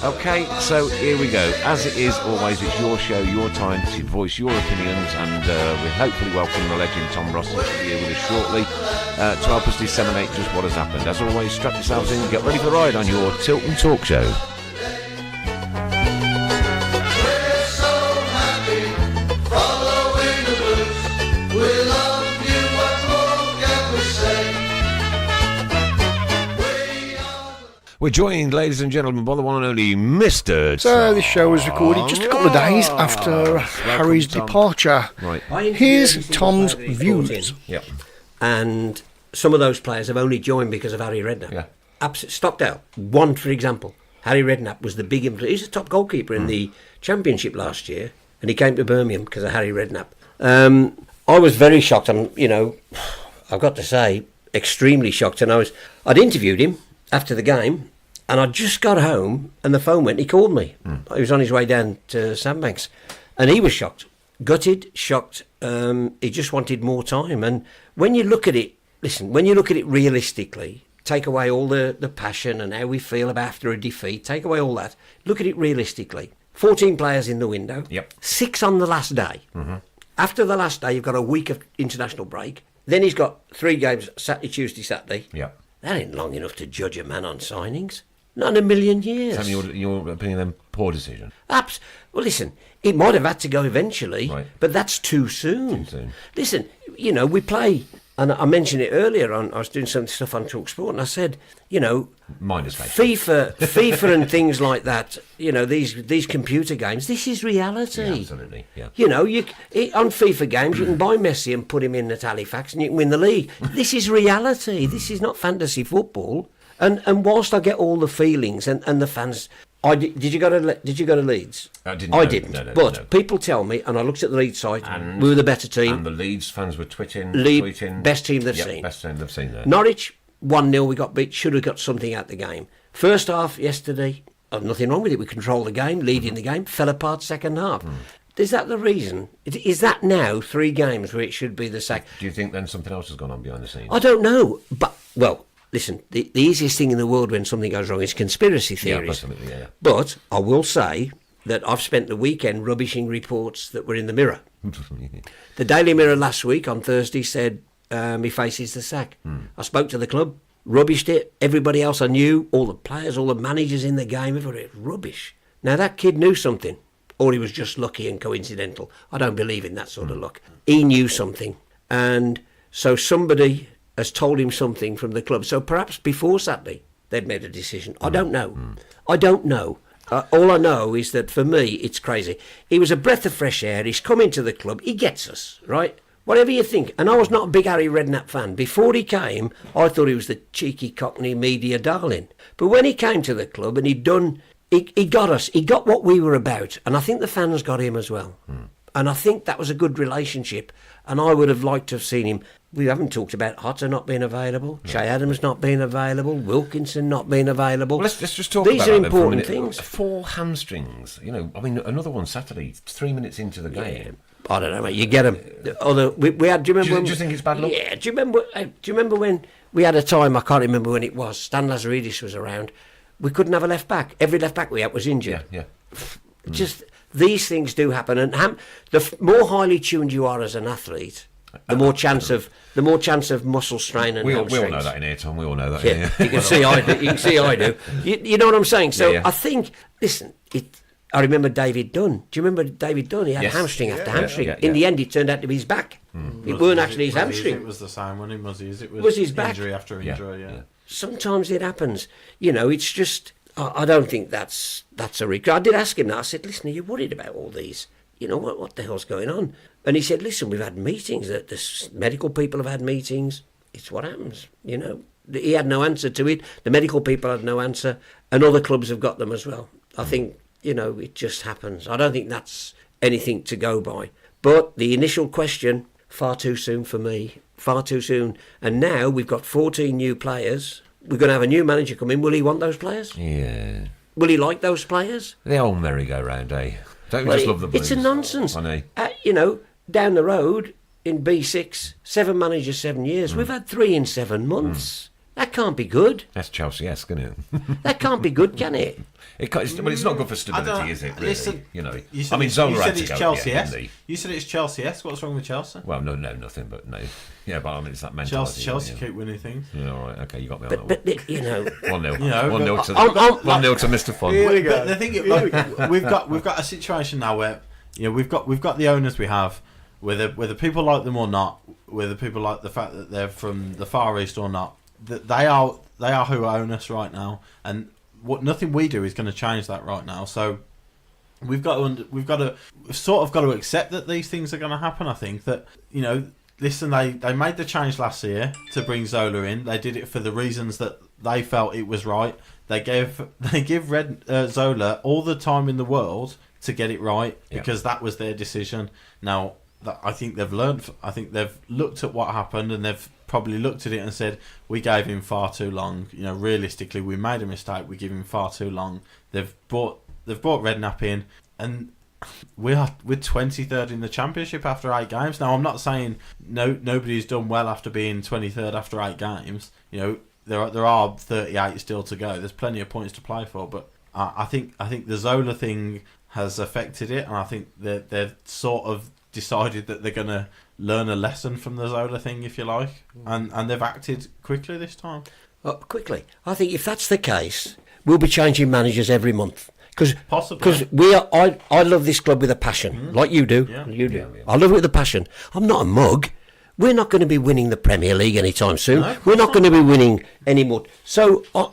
Okay, so here we go. As it is always, it's your show, your time to voice your opinions, and we hopefully welcome the legend Tom Ross to be here with us shortly to help us disseminate just what has happened. As always, strap yourselves in, get ready for the ride on your Tilton Talk Show. We're joined, ladies and gentlemen, by the one and only Mr. So this show was recorded just a couple of days after Harry's departure. Right. Here's Tom's views. Yep. And some of those players have only joined because of Harry Redknapp. Yeah. Stockdale, one for example. Harry Redknapp was the big influence. He's a top goalkeeper in the Championship last year, and he came to Birmingham because of Harry Redknapp. I was very shocked. I've got to say, extremely shocked. And I'd interviewed him after the game. And I just got home and the phone went. He called me. He was on his way down to Sandbanks. And he was shocked. Gutted, shocked. He just wanted more time. And when you look at it, when you look at it realistically, take away all the passion and how we feel about after a defeat, take away all that, look at it realistically. 14 players in the window. Yep. 6 on the last day. Mm-hmm. After the last day, you've got a week of international break. Then he's got 3 games, Saturday, Tuesday, Saturday. Yep. That ain't long enough to judge a man on signings. Not in a million years. Tell me your opinion then, poor decision. Well, listen, it might have had to go eventually, right, but that's too soon. Too soon. Listen, we play, and I mentioned it earlier I was doing some stuff on TalkSport, and I said, Minus FIFA and things like that, these computer games, this is reality. Yeah, absolutely, yeah. On FIFA games, you can buy Messi and put him in at Halifax and you can win the league. This is reality. This is not fantasy football. And whilst I get all the feelings and the fans, did you go to Leeds? I didn't. I didn't. But people tell me, and I looked at the Leeds site, and we were the better team. And the Leeds fans were tweeting. Best team they've seen. Best team they've seen there. Norwich 1-0. We got beat. Should have got something out the game. First half yesterday, nothing wrong with it. We controlled the game, leading the game. Fell apart second half. Is that the reason? Is that now 3 games where it should be the sack? Do you think then something else has gone on behind the scenes? I don't know, but listen, the easiest thing in the world when something goes wrong is conspiracy theories. Yeah, absolutely, yeah. But I will say that I've spent the weekend rubbishing reports that were in the Mirror. The Daily Mirror last week on Thursday said he faces the sack. I spoke to the club, rubbished it. Everybody else I knew, all the players, all the managers in the game, everybody, rubbish. Now that kid knew something, or he was just lucky and coincidental. I don't believe in that sort of luck. He knew something, and so somebody has told him something from the club. So perhaps before Saturday they'd made a decision. I don't know. I don't know. All I know is that for me it's crazy. He was a breath of fresh air. He's come into the club. He gets us, right? Whatever you think. And I was not a big Harry Redknapp fan. Before he came, I thought he was the cheeky Cockney media darling. But when he came to the club and he got us. He got what we were about. And I think the fans got him as well. And I think that was a good relationship. And I would have liked to have seen him. We haven't talked about Hotter not being available, no. Che Adams not being available, Wilkinson not being available. Well, let's just talk These about are that important for a minute. things. 4 hamstrings. Another one Saturday, 3 minutes into the game. I don't know, mate. You get them. We had. Do you remember? Do you think it's bad luck? Yeah. Do you remember when we had a time? I can't remember when it was. Stan Lazaridis was around. We couldn't have a left back. Every left back we had was injured. Yeah. Just these things do happen, and the more highly tuned you are as an athlete, the more chance of muscle strain and hamstrings. We all know that in here, Tom. We all know that. Yeah, you can see I do. You can see I do. You know what I'm saying? So I think. Listen, I remember David Dunn. Do you remember David Dunn? He had hamstring after hamstring. In the end, it turned out to be his back. It weren't actually his hamstring. It was the same one. It was his back. Injury after injury. Yeah. Sometimes it happens. It's just. I don't think that's a regret. I did ask him that. I said, "Listen, are you worried about all these? What the hell's going on?" And he said, "Listen, we've had meetings. The medical people have had meetings. It's what happens. He had no answer to it. The medical people had no answer, and other clubs have got them as well. I think it just happens. I don't think that's anything to go by. But the initial question, far too soon for me. Far too soon. And now we've got 14 new players. We're going to have a new manager come in. Will he want those players? Yeah. Will he like those players? The old merry-go-round, eh? Don't we just love the Blues? It's a nonsense. I know. Down the road in B6, 7 managers, 7 years. We've had 3 in 7 months. That can't be good. That's Chelsea-esque, isn't it? That can't be good, can it? It's not good for stability, is it? Really? Listen, you know, you said Zola had to it's go. Chelsea-esque. Didn't he? You said it's Chelsea-esque. What's wrong with Chelsea? Well, no, nothing. But no, yeah, but I mean, it's that mentality. Chelsea yeah. keep winning things. Yeah, all right, okay, you got me on that one. But you know, 1-0. You know, 1-0 to I'm- 1-0 to Mr. Fun. But the thing, we've got a situation now where we've got the owners we have, whether people like them or not, whether people like the fact that they're from the Far East or not, that they are who own us right now, and nothing we do is going to change that right now. So we've got to accept that these things are going to happen. I think that listen, they made the change last year to bring Zola in. They did it for the reasons that they felt it was right. They give Zola all the time in the world to get it right because that was their decision. Now, I think they've learned. I think they've looked at what happened and they've probably looked at it and said, we gave him far too long. Realistically, we made a mistake. We give him far too long. They've brought Redknapp in, and we're 23rd in the championship after 8 games. Now, I'm not saying nobody's done well after being 23rd after 8 games. There are 38 still to go. There's plenty of points to play for, but I think the Zola thing has affected it, and I think they've sort of decided that they're going to learn a lesson from the Zola thing, if you like, and they've acted quickly this time. quickly. I think if that's the case, we'll be changing managers every month. Possibly. Because I love this club with a passion, like you do. Yeah. You do. Yeah. I love it with a passion. I'm not a mug. We're not going to be winning the Premier League anytime soon. No, We're not going to be winning anymore. So, I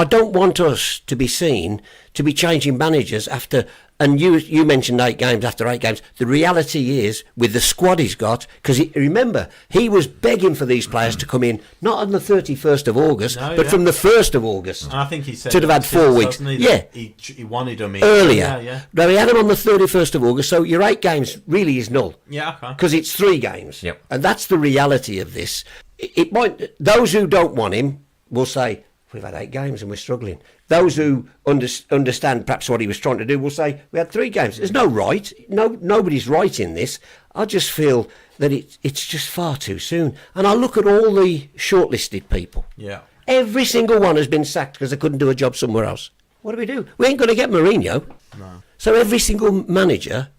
don't want us to be seen to be changing managers after. And you mentioned 8 games after 8 games. The reality is, with the squad he's got, because remember, he was begging for these players to come in, not on the 31st of August, but from the 1st of August. And I think he said should have had 4 weeks. He wanted them in Earlier. Yeah. Now, he had him on the 31st of August, so your 8 games really is null. Yeah, okay. Because it's 3 games. Yep. And that's the reality of this. It might. Those who don't want him will say, we've had 8 games and we're struggling. Those who understand perhaps what he was trying to do will say, we had 3 games. There's no right. Nobody's right in this. I just feel that it's just far too soon. And I look at all the shortlisted people. Yeah. Every single one has been sacked because they couldn't do a job somewhere else. What do? We ain't going to get Mourinho. No. So every single manager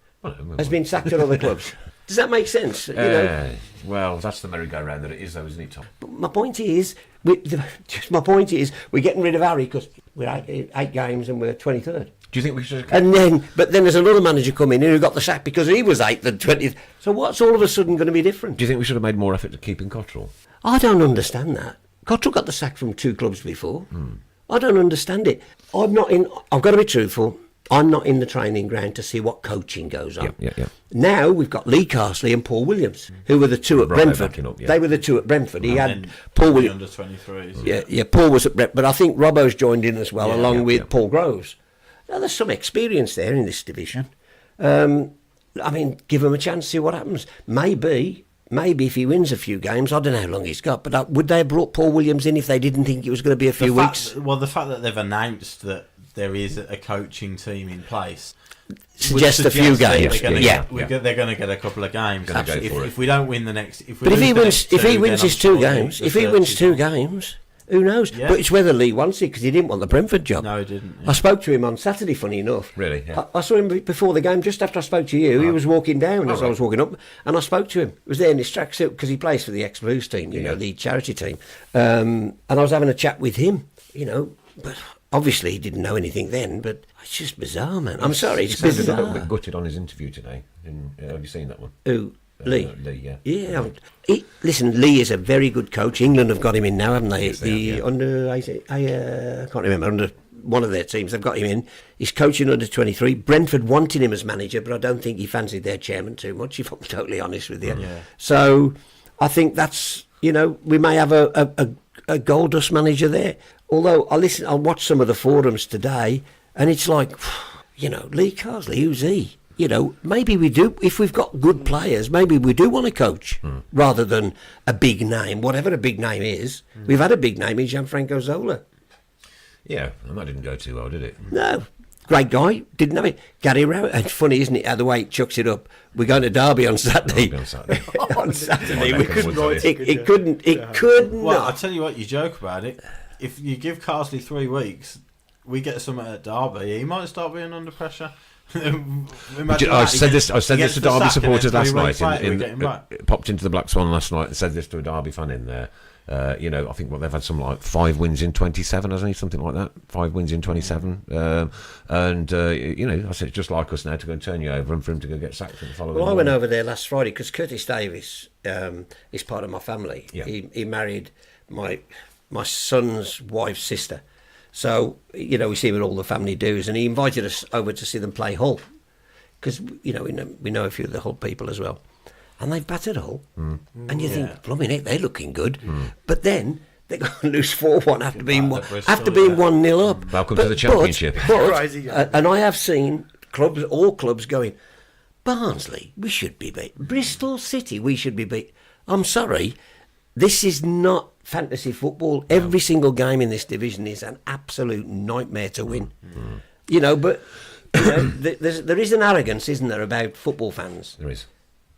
has been sacked at other clubs. Does that make sense? Well, that's the merry-go-round that it is, though, isn't it, Tom? But my point is, we're getting rid of Harry because we're 8 games and we're 23rd. Do you think we should? But then there's another manager coming in who got the sack because he was 8th and 20th. So what's all of a sudden going to be different? Do you think we should have made more effort to keeping Cottrell? I don't understand that. Cottrell got the sack from 2 clubs before. I don't understand it. I've got to be truthful. I'm not in the training ground to see what coaching goes on. Yeah. Now we've got Lee Carsley and Paul Williams, who were the 2 at Right, Brentford. backing up, yeah. They were the 2 at Brentford. He had And Paul the Williams. under 23s. Yeah, Paul was at Brentford, but I think Robbo's joined in as well, along with yeah. Paul Groves. Now, there's some experience there in this division. Give him a chance, see what happens. Maybe if he wins a few games, I don't know how long he's got, but would they have brought Paul Williams in if they didn't think it was going to be a few weeks? Well, the fact that they've announced that there is a coaching team in place Suggest a few that games. They're going to get a couple of games. Gonna go for it. If we don't win the next, But if he wins his 2 games, who knows? Yeah. But it's whether Lee wants it because he didn't want the Brentford job. No, he didn't. I spoke to him on Saturday, funny enough. Really? Yeah. I saw him before the game, just after I spoke to you. He was walking down as I was walking up, and I spoke to him. He was there in his tracksuit because he plays for the ex-Blues team, the charity team. And I was having a chat with him, but obviously he didn't know anything then, but it's just bizarre, man. I'm sorry, it's He sounded a bizarre. little bit gutted on his interview today. Have you seen that one? Who? Lee? Lee, yeah. Yeah. Listen, Lee is a very good coach. England have got him in now, haven't they? Yes, they have, yeah. Under, I can't remember, under one of their teams, they've got him in. He's coaching under 23. Brentford wanted him as manager, but I don't think he fancied their chairman too much, if I'm totally honest with you. Yeah. So I think that's, we may have a gold dust manager there. Although I watched some of the forums today, and it's like, Lee Carsley, who's he? Maybe we do, if we've got good players, maybe we do want to coach rather than a big name, whatever a big name is. We've had a big name in Gianfranco Zola. Yeah, and that didn't go too well, did it? No. Great guy, didn't have it. Gary Rowett, and funny, isn't it, how the way he chucks it up. We're going to Derby on Saturday. Derby on Saturday. On Saturday, My we neck of couldn't. woods, It couldn't. It could Well, I not. tell you what, you joke about it. If you give Carsley 3 weeks, we get something at Derby, he might start being under pressure. I said this to Derby supporters last night. Popped into the Black Swan last night and said this to a Derby fan in there. I think they've had some like 5 wins in 27, hasn't he? Something like that. 5 wins in 27. I said, just like us now to go and turn you over and for him to go get sacked for the following. Well, I went over there last Friday because Curtis Davis is part of my family. Yeah. He married my son's wife's sister. So, we see what all the family does. And he invited us over to see them play Hull. Because, we know a few of the Hull people as well. And they've battered Hull. And you think, blooming heck, they're looking good. But then they're going to lose 4-1 after being 1-0 up. Welcome to the Championship. And I have seen all clubs going, Barnsley, we should be beat. Bristol City, we should be beat. I'm sorry, this is not fantasy football. Every single game in this division is an absolute nightmare to win. But there is an arrogance, isn't there, about football fans? There is.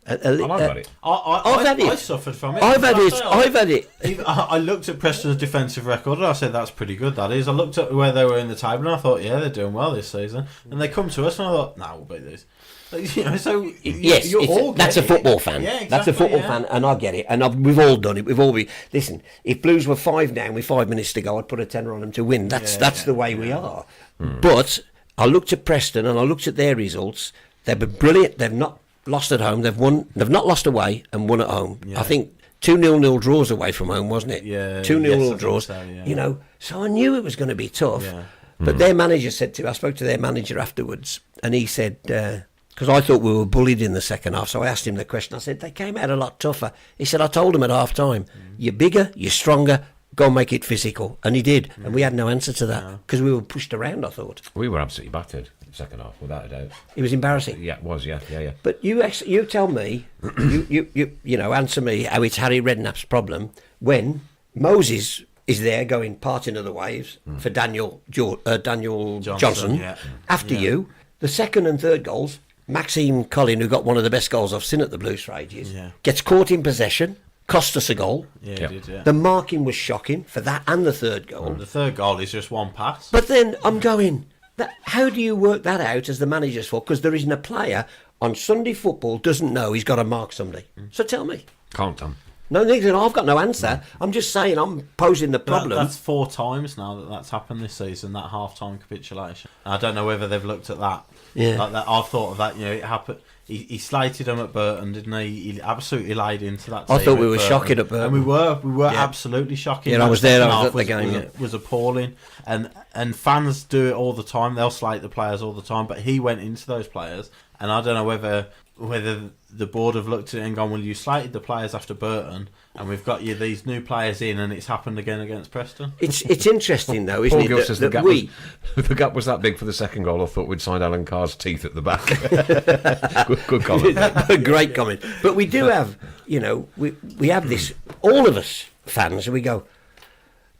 I've had it. I suffered from it. I've had it. I looked at Preston's defensive record and I said, that's pretty good, that is. I looked at where they were in the table and I thought, yeah, they're doing well this season. And they come to us and I thought, nah, we'll beat these. Yes, that's a football fan. Yeah, exactly, that's a football fan, and I get it. And we've all done it. We've all been. Listen, if Blues were 5 down with 5 minutes to go, I'd put a tenner on them to win. That's the way we are. But I looked at Preston and I looked at their results. They've been brilliant. They've not lost at home. They've won. They've not lost away and won at home. I think 2 0-0 draws away from home, wasn't it? Yeah. 2 0-0 draws. So, yeah. So I knew it was going to be tough. Yeah. But their manager said to me, I spoke to their manager afterwards, and he said, because I thought we were bullied in the second half, so I asked him the question. I said, they came out a lot tougher. He said, I told them at half time, you're bigger, you're stronger, go make it physical. And he did. And we had no answer to that because we were pushed around, I thought. We were absolutely battered in the second half, without a doubt. It was embarrassing. Yeah, it was, yeah. But you tell me, answer me how it's Harry Redknapp's problem when Moses is there going parting of the waves for Daniel Johnson. After you, the second and third goals, Maxime Collin, who got one of the best goals I've seen at the Blues for ages, gets caught in possession, cost us a goal. Yeah, it did, yeah. The marking was shocking for that and the third goal. The third goal is just one pass. But then I'm going, how do you work that out as the manager's fault? Because there isn't a player on Sunday football doesn't know he's got to mark somebody. So tell me. Can't done. No, I've got no answer. I'm just saying I'm posing the problem. That's 4 times now that's happened this season, that half-time capitulation. I don't know whether they've looked at that. Yeah. Like that, I've thought of that, it happened. He slated them at Burton, didn't he? He absolutely laid into that team. I thought we were shocking at Burton. And we were absolutely shocking. Yeah, I was there, I was at the game. It was appalling. And fans do it all the time. They'll slate the players all the time. But he went into those players. And I don't know whether the board have looked at it and gone, well, you slated the players after Burton, and we've got you these new players in, and it's happened again against Preston. It's interesting, though, isn't Paul it? Gill says the gap was that big for the second goal. I thought we'd signed Alan Carr's teeth at the back. good comment. Great comment. But we do have, we have this, all of us fans, and we go,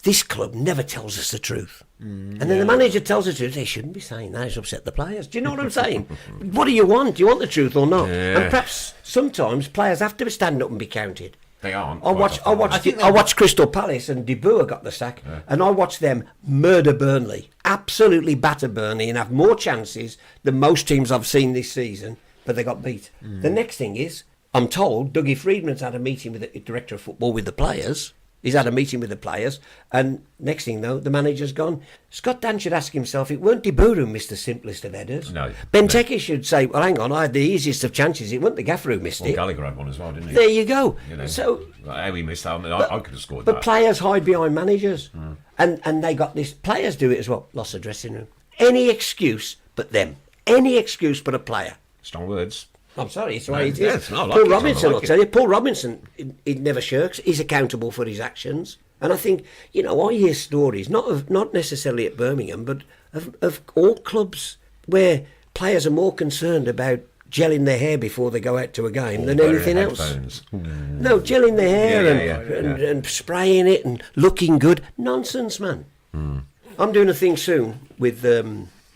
this club never tells us the truth. And then the manager tells the truth. They shouldn't be saying that. It's upset the players. Do you know what I'm saying? What do you want? Do you want the truth or not? Yeah. And perhaps sometimes players have to stand up and be counted. They aren't. I watched Crystal Palace and De Boer got the sack, and I watched them murder Burnley, absolutely batter Burnley, and have more chances than most teams I've seen this season, but they got beat. The next thing is, I'm told Dougie Friedman's had a meeting with the director of football with the players. He's had a meeting with the players, and next thing though, the manager's gone. Scott Dan should ask himself, it weren't De Boer who missed the simplest of headers. No. Benteke should say, well, hang on, I had the easiest of chances. It weren't the gaffer who missed it. Gallagher had one as well, didn't he? There you go. So how he missed that, I could have scored but that. players hide behind managers, and they got this. Players do it as well. Lost the dressing room. Any excuse but them. Any excuse but a player. Strong words. I'm sorry, it's the way it is. Yes, no, I like Paul it, Robinson, I I'll like tell you. Paul Robinson, he never shirks. He's accountable for his actions. And I think, I hear stories, not necessarily at Birmingham, but of all clubs where players are more concerned about gelling their hair before they go out to a game than anything else. No, gelling their hair and spraying it and looking good. Nonsense, man. I'm doing a thing soon with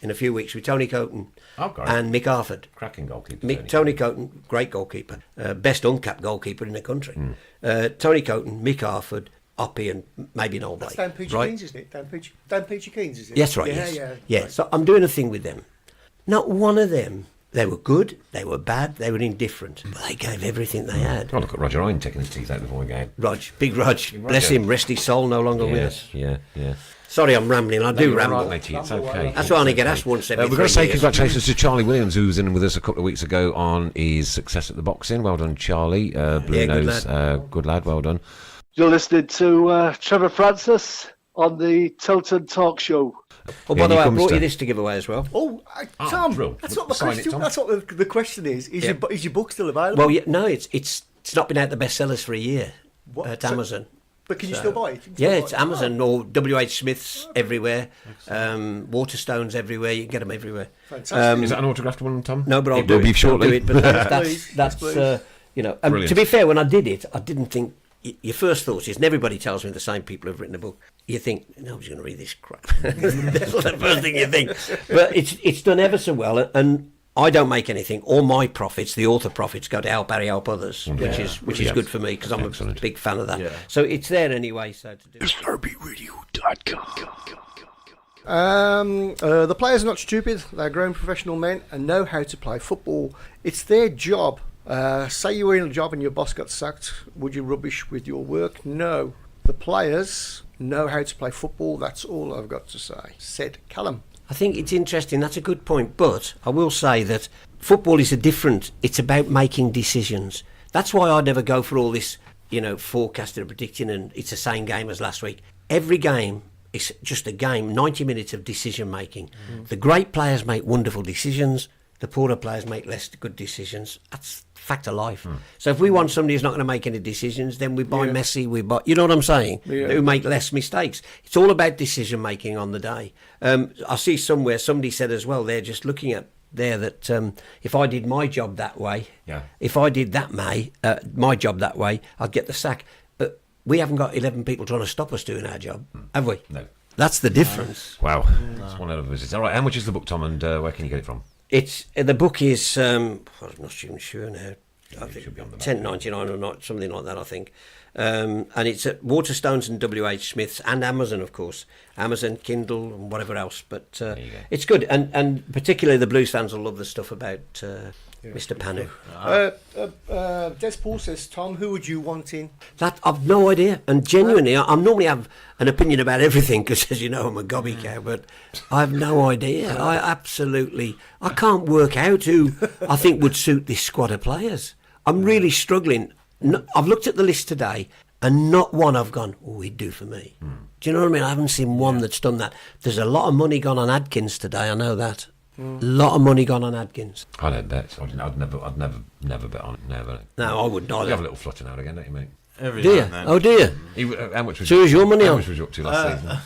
in a few weeks with Tony Coton Oh, great. and Mick Harford. Cracking goalkeeper. Tony Coton, great goalkeeper, best uncapped goalkeeper in the country. Tony Coton, Mick Harford, Oppie, and maybe an old That's Blake. Dan Peachy right? Keens, isn't it? Dan Peachy Keens, is it? Yes, right. Yeah. Right. So I'm doing a thing with them. Not one of them. They were good. They were bad. They were indifferent. But they gave everything they had. Oh, look at Roger Ryan taking his teeth out before the game. Big Rog, bless him, rest his soul, no longer with us. Yeah. Sorry, I'm rambling. I do You're ramble. all right, matey, it's okay. That's why I only get asked once every We've got to 3 say years. congratulations to Charlie Williams, who was in with us a couple of weeks ago on his success at the boxing. Well done, Charlie. Blue Yeah, good Nose, good lad, well done. You're listening to Trevor Francis on the Tilton Talk Show. Oh, Yeah, by the he way, I comes brought to- you this to give away as well. Oh, Tom, Brill. that's what the Sign it, question. Tom. That's what the question is. Is Yeah. your book still available? Well, yeah, no, it's not been out the bestsellers for a year What? at So- Amazon. But can you still buy it? You can Yeah, still it's buy it? Amazon or WH Smith's everywhere. Waterstones everywhere. You can get them everywhere. Fantastic. Is that an autographed one, Tom? No, but I'll It do will be it. shortly. I'll do it, but that's Please, that's please. you know. Brilliant. To be fair, when I did it, I didn't think. Your first thought is, and everybody tells me the same people who've written a book. You think nobody's going to read this crap. That's the first thing you think. But it's done ever so well, and I don't make anything. All my profits, the author profits, go to help Harry help others, which is Yes. good for me because I'm Excellent. a big fan of that. Yeah. So it's there anyway. So to do. The players are not stupid. They're grown professional men and know how to play football. It's their job. Say you were in a job and your boss got sacked. Would you rubbish with your work? No. The players know how to play football. That's all I've got to say. Said Callum. I think it's interesting. That's a good point. But I will say that football is it's about making decisions. That's why I never go for all this, forecasting and predicting and it's the same game as last week. Every game is just a game, 90 minutes of decision making. The great players make wonderful decisions. The poorer players make less good decisions. That's fact of life. So if we want somebody who's not going to make any decisions, then we buy Messi, you know what I'm saying? Yeah. Who make less mistakes. It's all about decision making on the day. I see somewhere somebody said as well, they're just looking at there that if I did my job that way, if I did my job that way, I'd get the sack. But we haven't got 11 people trying to stop us doing our job, have we? No. That's the difference. Wow. That's one out of visits. All right, how much is the book, Tom, and where can you get it from? It's the book is I'm not even sure now. I think should be on the back. $10.99 or not, something like that. I think, and it's at Waterstones and WH Smith's and Amazon, of course, Amazon, Kindle, and whatever else. But you go. it's good, and particularly the Blues fans will love the stuff about Mr. Panu. Des Paul says, Tom, who would you want in? That I've no idea, and genuinely, I normally have an opinion about everything because, as you know, I'm a gobby cow. But I have no idea. I can't work out who I think would suit this squad of players. I'm really struggling. I've looked at the list today, and not one I've gone, oh, he'd do for me. Do you know what I mean? I haven't seen one that's done that. There's a lot of money gone on Adkins today. I know that. A lot of money gone on Adkins. I don't bet. I'd never bet on it. Never. No, I wouldn't You have a either. little flutter now and again, don't you, mate? Every Do now you? and then. Oh, do you? How much was So who's your money how on? much was you up to last season?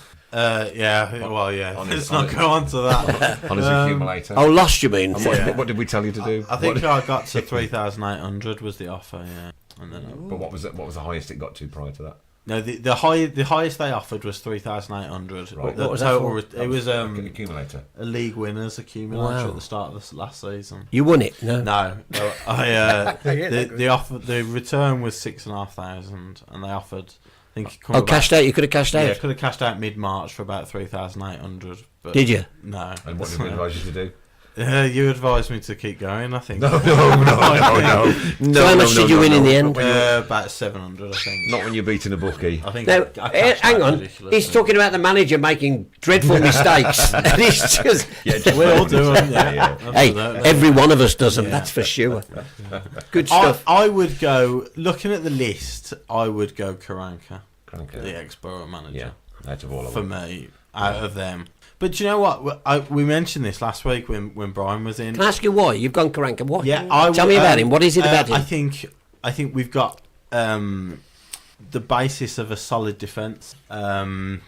Yeah. Well, yeah. On Let's his- not on go on to that. On his accumulator. Oh, lost, you mean? And what did we tell you to do? I think What- I got to 3,800 was the offer. Yeah. And then But what was the highest it got to prior to that? no, the highest they offered was 3,800. Right. The What was that total for? re- It was accumulator. a league winners accumulator Wow. at the start of the last season. You won it? No. No, the offer, the return was 6,500, and they offered. I think. Oh, cashed out. You could have cashed out. Yeah, could have cashed out mid-March for about 3,800. But Did you? No. And what did we advise you to do? You advised me to keep going. I think. No. So how much did you win in the end? About 700, I think. Not when you're beating a bookie. I think. Now, I cashed hang out on. ridiculously. He's talking about the manager making dreadful mistakes. And he's just, We all do them. Yeah. hey, Absolutely. every one of us does them. Yeah. That's for sure. Good stuff. I would go, looking at the list, I would go Karanka, Cranker. the ex-Borough manager, Yeah. Out of all of for them. me, out of them. But do you know what? We mentioned this last week when Brian was in. Can I ask you why? You've gone Karanka. Why? Yeah, Tell me about him. What is it about him? I think we've got the basis of a solid defence. The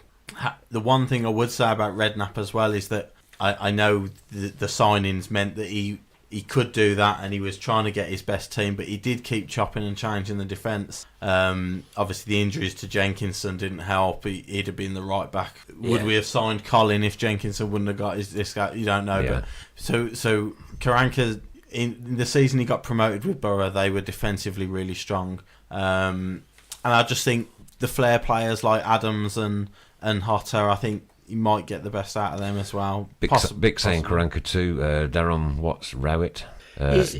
one thing I would say about Redknapp as well is that I know the signings meant that he he could do that, and he was trying to get his best team, but he did keep chopping and changing the defence. Obviously, the injuries to Jenkinson didn't help. He'd have been the right back. Would we have signed Colin if Jenkinson wouldn't have got this guy? You don't know. Yeah. But so Karanka, in the season he got promoted with Borough, they were defensively really strong. And I just think the flair players like Adams and Hotter, I think you might get the best out of them as well. Big saying Karanka too. Darren Watts Rowett,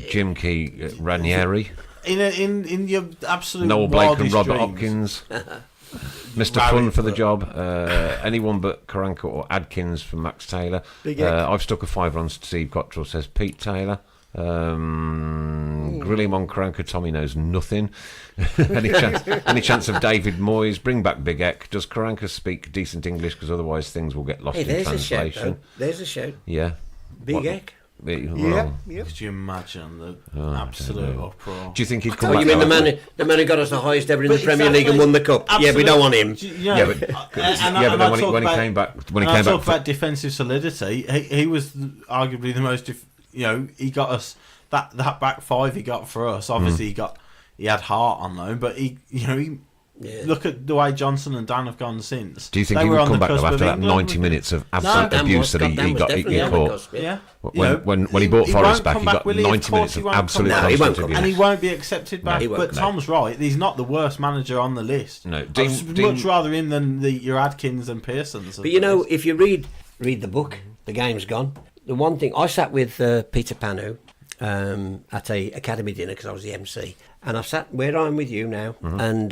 Jim Key Ranieri, in your absolute Noel Blake and wildest Robert dreams. Hopkins. Mr. Fun for the job. Anyone but Karanka or Adkins from Max Taylor. I've stuck a £5 on Steve Cottrell, says Pete Taylor. Grill him on Karanka. Tommy knows nothing. any chance of David Moyes? Bring back Big Eck. Does Karanka speak decent English? Because otherwise things will get lost in translation. There's a shout. Yeah. Big Eck. Yeah. Could you imagine the absolute uproar? Do you think he'd come Oh, back? you mean the man who got us the highest ever in the Premier League and won the cup? Yeah, we don't want him. Yeah, but then when he came back, talk about defensive solidity, he was arguably the most. He got us that back five he got for us. Obviously, he had heart on loan, but he look at the way Johnson and Dan have gone since. Do you think he would come back though after that 90 minutes of absolute abuse that he caught? Yeah. When he bought Forrest back, he got 90 minutes of absolute constant abuse. And he won't be accepted back. No, but Tom's right. He's not the worst manager on the list. No, I'd much rather him than your Adkins and Pearsons. But if you read the book, The Game's Gone. The one thing I sat with Peter Panu at a academy dinner because I was the MC, and I've sat where I'm with you now, and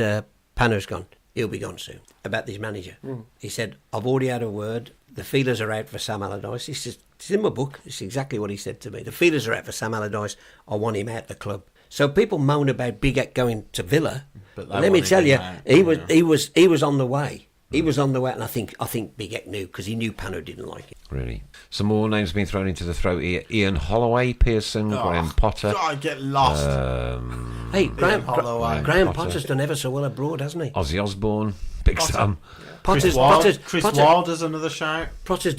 Panu's gone. He'll be gone soon. About this manager, he said, "I've already had a word. The feelers are out for Sam Allardyce." He says, "It's in my book. It's exactly what he said to me. The feelers are out for Sam Allardyce. I want him out the club." So people moan about Big Eck going to Villa, but let me tell you, he was on the way. He was on the way, and I think Big Eck knew because he knew Panu didn't like it. Really. Some more names being thrown into the throat here. Ian Holloway, Pearson, Graham Potter. I get lost. Hey, Graham Potter's done ever so well abroad, hasn't he? Ozzy Osbourne, Big Sam. Chris Wilder's another shout. Potter's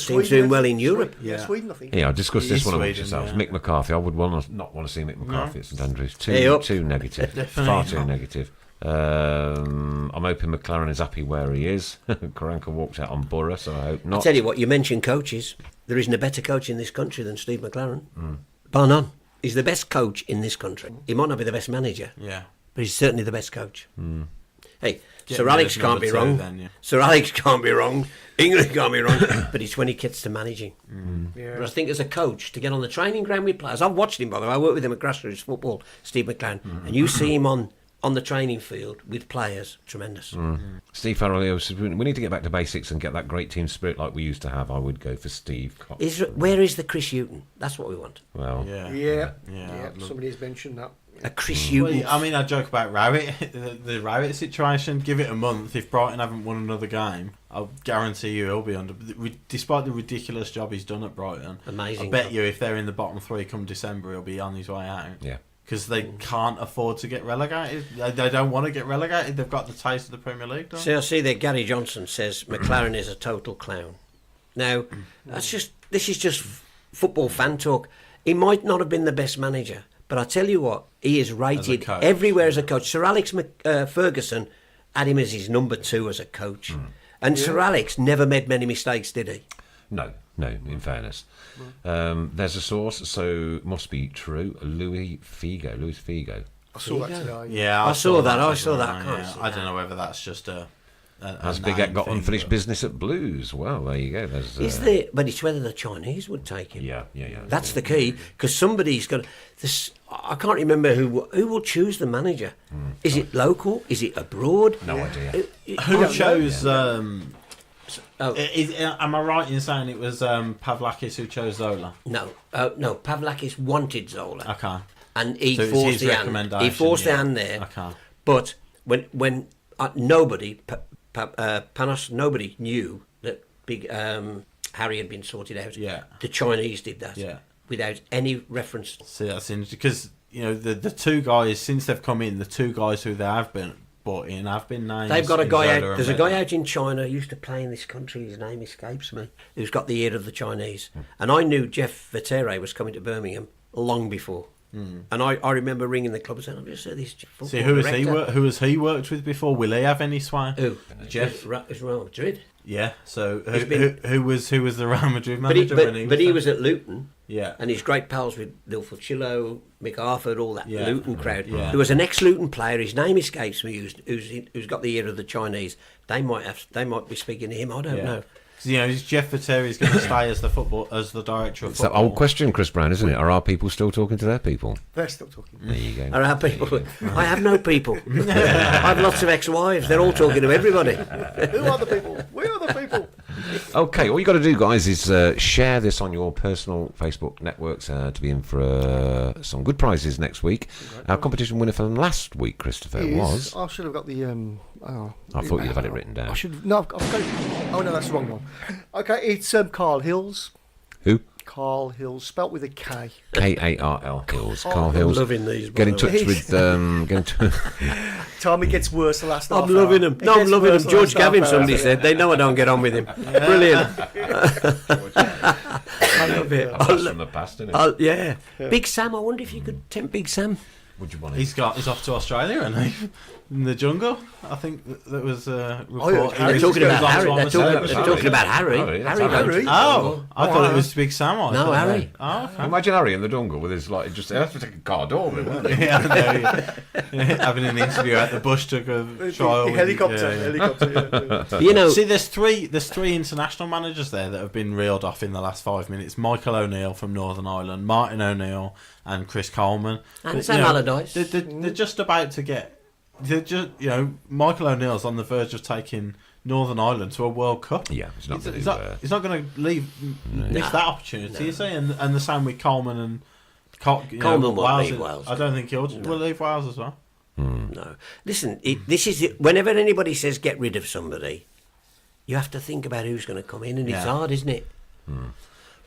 seems doing well in Europe. Sweden, I think. Yeah, I discussed this one amongst yourselves. Mick McCarthy. I would not want to see Mick McCarthy at St Andrews. Too negative. Far too negative. I'm hoping McLaren is happy where he is. Karanka walked out on Borough, so I hope not. I'll tell you what, you mentioned coaches. There isn't a better coach in this country than Steve McLaren. Bar none. He's the best coach in this country. He might not be the best manager, but he's certainly the best coach. Hey, Sir Alex can't be wrong. Sir Alex can't be wrong. England can't be wrong. But it's when he gets to managing. But I think as a coach, to get on the training ground with players, I've watched him, by the way. I worked with him at grassroots football, Steve McLaren, and you see him on the training field with players, tremendous. Steve Farrell says we need to get back to basics and get that great team spirit like we used to have. I would go for Steve. Where is the Chris Hughton? That's what we want. Well, Yeah. Somebody's mentioned that. A Chris Hughton. I mean, I joke about Rowett, the Rowett situation. Give it a month. If Brighton haven't won another game, I'll guarantee you he'll be under. Despite the ridiculous job he's done at Brighton, amazing. I bet you if they're in the bottom three come December, he'll be on his way out. Yeah. Because they can't afford to get relegated. They don't want to get relegated. They've got the taste of the Premier League. See, I see that Gary Johnson says McLaren is a total clown. Now, this is just football fan talk. He might not have been the best manager, but I tell you what, he is rated everywhere as a coach. Sir Alex Ferguson had him as his number 2 as a coach. And Sir Alex never made many mistakes, did he? No, in fairness. There's a source, so must be true. Luis Figo. I saw that today. Yeah, I saw that. I don't know whether that's just a Has Big Eck got unfinished business at Blues? Well, there you go. Is there? But it's whether the Chinese would take him. Yeah. That's the key, because somebody's got this. I can't remember who will choose the manager. Is it local? Is it abroad? No idea. Who chose? Am I right in saying it was Pavlakis who chose Zola? No. No. Pavlakis wanted Zola. Okay. And he So it was forced his the hand. recommendation, He forced the yeah. hand there. Okay. But when nobody, Panos, nobody knew that Harry had been sorted out. Yeah. The Chinese did that. Yeah. Without any reference. See, that's interesting because the two guys since they've come in, the two guys who they have been brought in have been names. They've got a guy Zola out. and There's a guy Redknapp. out in China who used to play in this country. His name escapes me. Who's got the ear of the Chinese. And I knew Jeff Vettere was coming to Birmingham long before. And I remember ringing the club and saying, "I'm just this football See, who director." has he worked with before? Will he have any sway? Who? Jeff. It's Real Madrid. Yeah. So He's been- who was the Real Madrid But he, manager when he was? but he there? was at Luton. Yeah. And he's great pals with Lil Fuccillo, Mick Arthur, all that Yeah. Luton crowd. Yeah. There was an ex-Luton player. His name escapes me. Who's got the ear of the Chinese. They might be speaking to him. I don't know. You know, is Jeff Vitteri's going to stay as the director of It's that football? old question, Chris Brown, isn't it? Are our people still talking to their people? They're still talking. There you go. Are our people? I have no people. I have lots of ex-wives. They're all talking to everybody. Who are the people? We are the people. Okay, all you got to do, guys, is share this on your personal Facebook networks to be in for some good prizes next week. Our competition winner from last week, Christopher, was. I should have got the. I thought you'd have had it written down. I should. No, I've got it. Oh no, that's the wrong one. Okay, it's Carl Hills. Who? Carl Hills, spelt with a K. K-A-R-L Hills. Carl I'm Hills. loving these. Get in by the way. touch with. Get in touch. Time it gets worse the last half I'm loving hour. them. It No, I'm gets loving worse them. the George last half Gavin, hour. somebody said. They know I don't get on with him. Brilliant. I love it. from the past, isn't it? Yeah. Big Sam, I wonder if you could tempt Big Sam. Would you want He's off to Australia, isn't he? In the jungle. I think that was a report. yeah, They're He's talking about Goes on Harry. to They're Amazon. talking about Harry. Harry, that's Harry. Harry. don't- Oh, I thought it was Big Sam. I No, thought Harry. that- Oh, okay. Imagine Harry in the jungle with his like just. He has to take a car door with him, wouldn't he? Yeah, I know, having an interview at the bush took a trial. with- Helicopter. yeah. Helicopter. Yeah. You know, See, there's three international managers there that have been reeled off in the last 5 minutes. Michael O'Neill from Northern Ireland, Martin O'Neill, and Chris Coleman. And But, Sam you know, Allardyce. They're just about to get. They're just, Michael O'Neill's on the verge of taking Northern Ireland to a World Cup. Yeah, he's not He's, gonna he's do, not, he's not going to miss that opportunity, is he? And the same with Coleman and Coleman won't leave Wales. I don't think he'll leave Wales as well. no. Listen, this is it. Whenever anybody says get rid of somebody, you have to think about who's going to come in, and it's Yeah. hard, isn't it?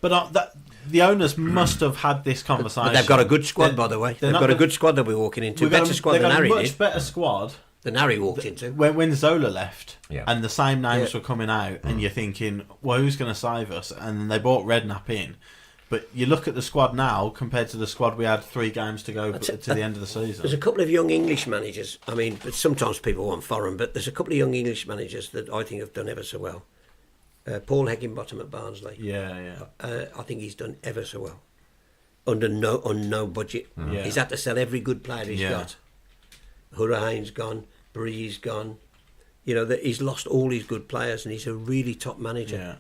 But the owners must have had this conversation. But they've got a good squad, They're- by the way. they're They've not got a the- good squad they'll be walking into. Better squad they've than got Harry a much did. better squad. Than Harry walked into. When Zola left, Yeah. and the same names Yeah. were coming out, and you're thinking, well, who's going to save us? And they brought Redknapp in. But you look at the squad now compared to the squad we had 3 games to go to the end of the There's a season. couple of young English managers. I mean, but sometimes people want foreign, but there's a couple of young English managers that I think have done ever so well. Paul Heckingbottom at Barnsley. Yeah. I think he's done ever so well. On no budget. Yeah. He's had to sell every good player he's Yeah. got. Hurahan's gone. Bree's gone. You know, that he's lost all his good players, and he's a really top manager. Yeah.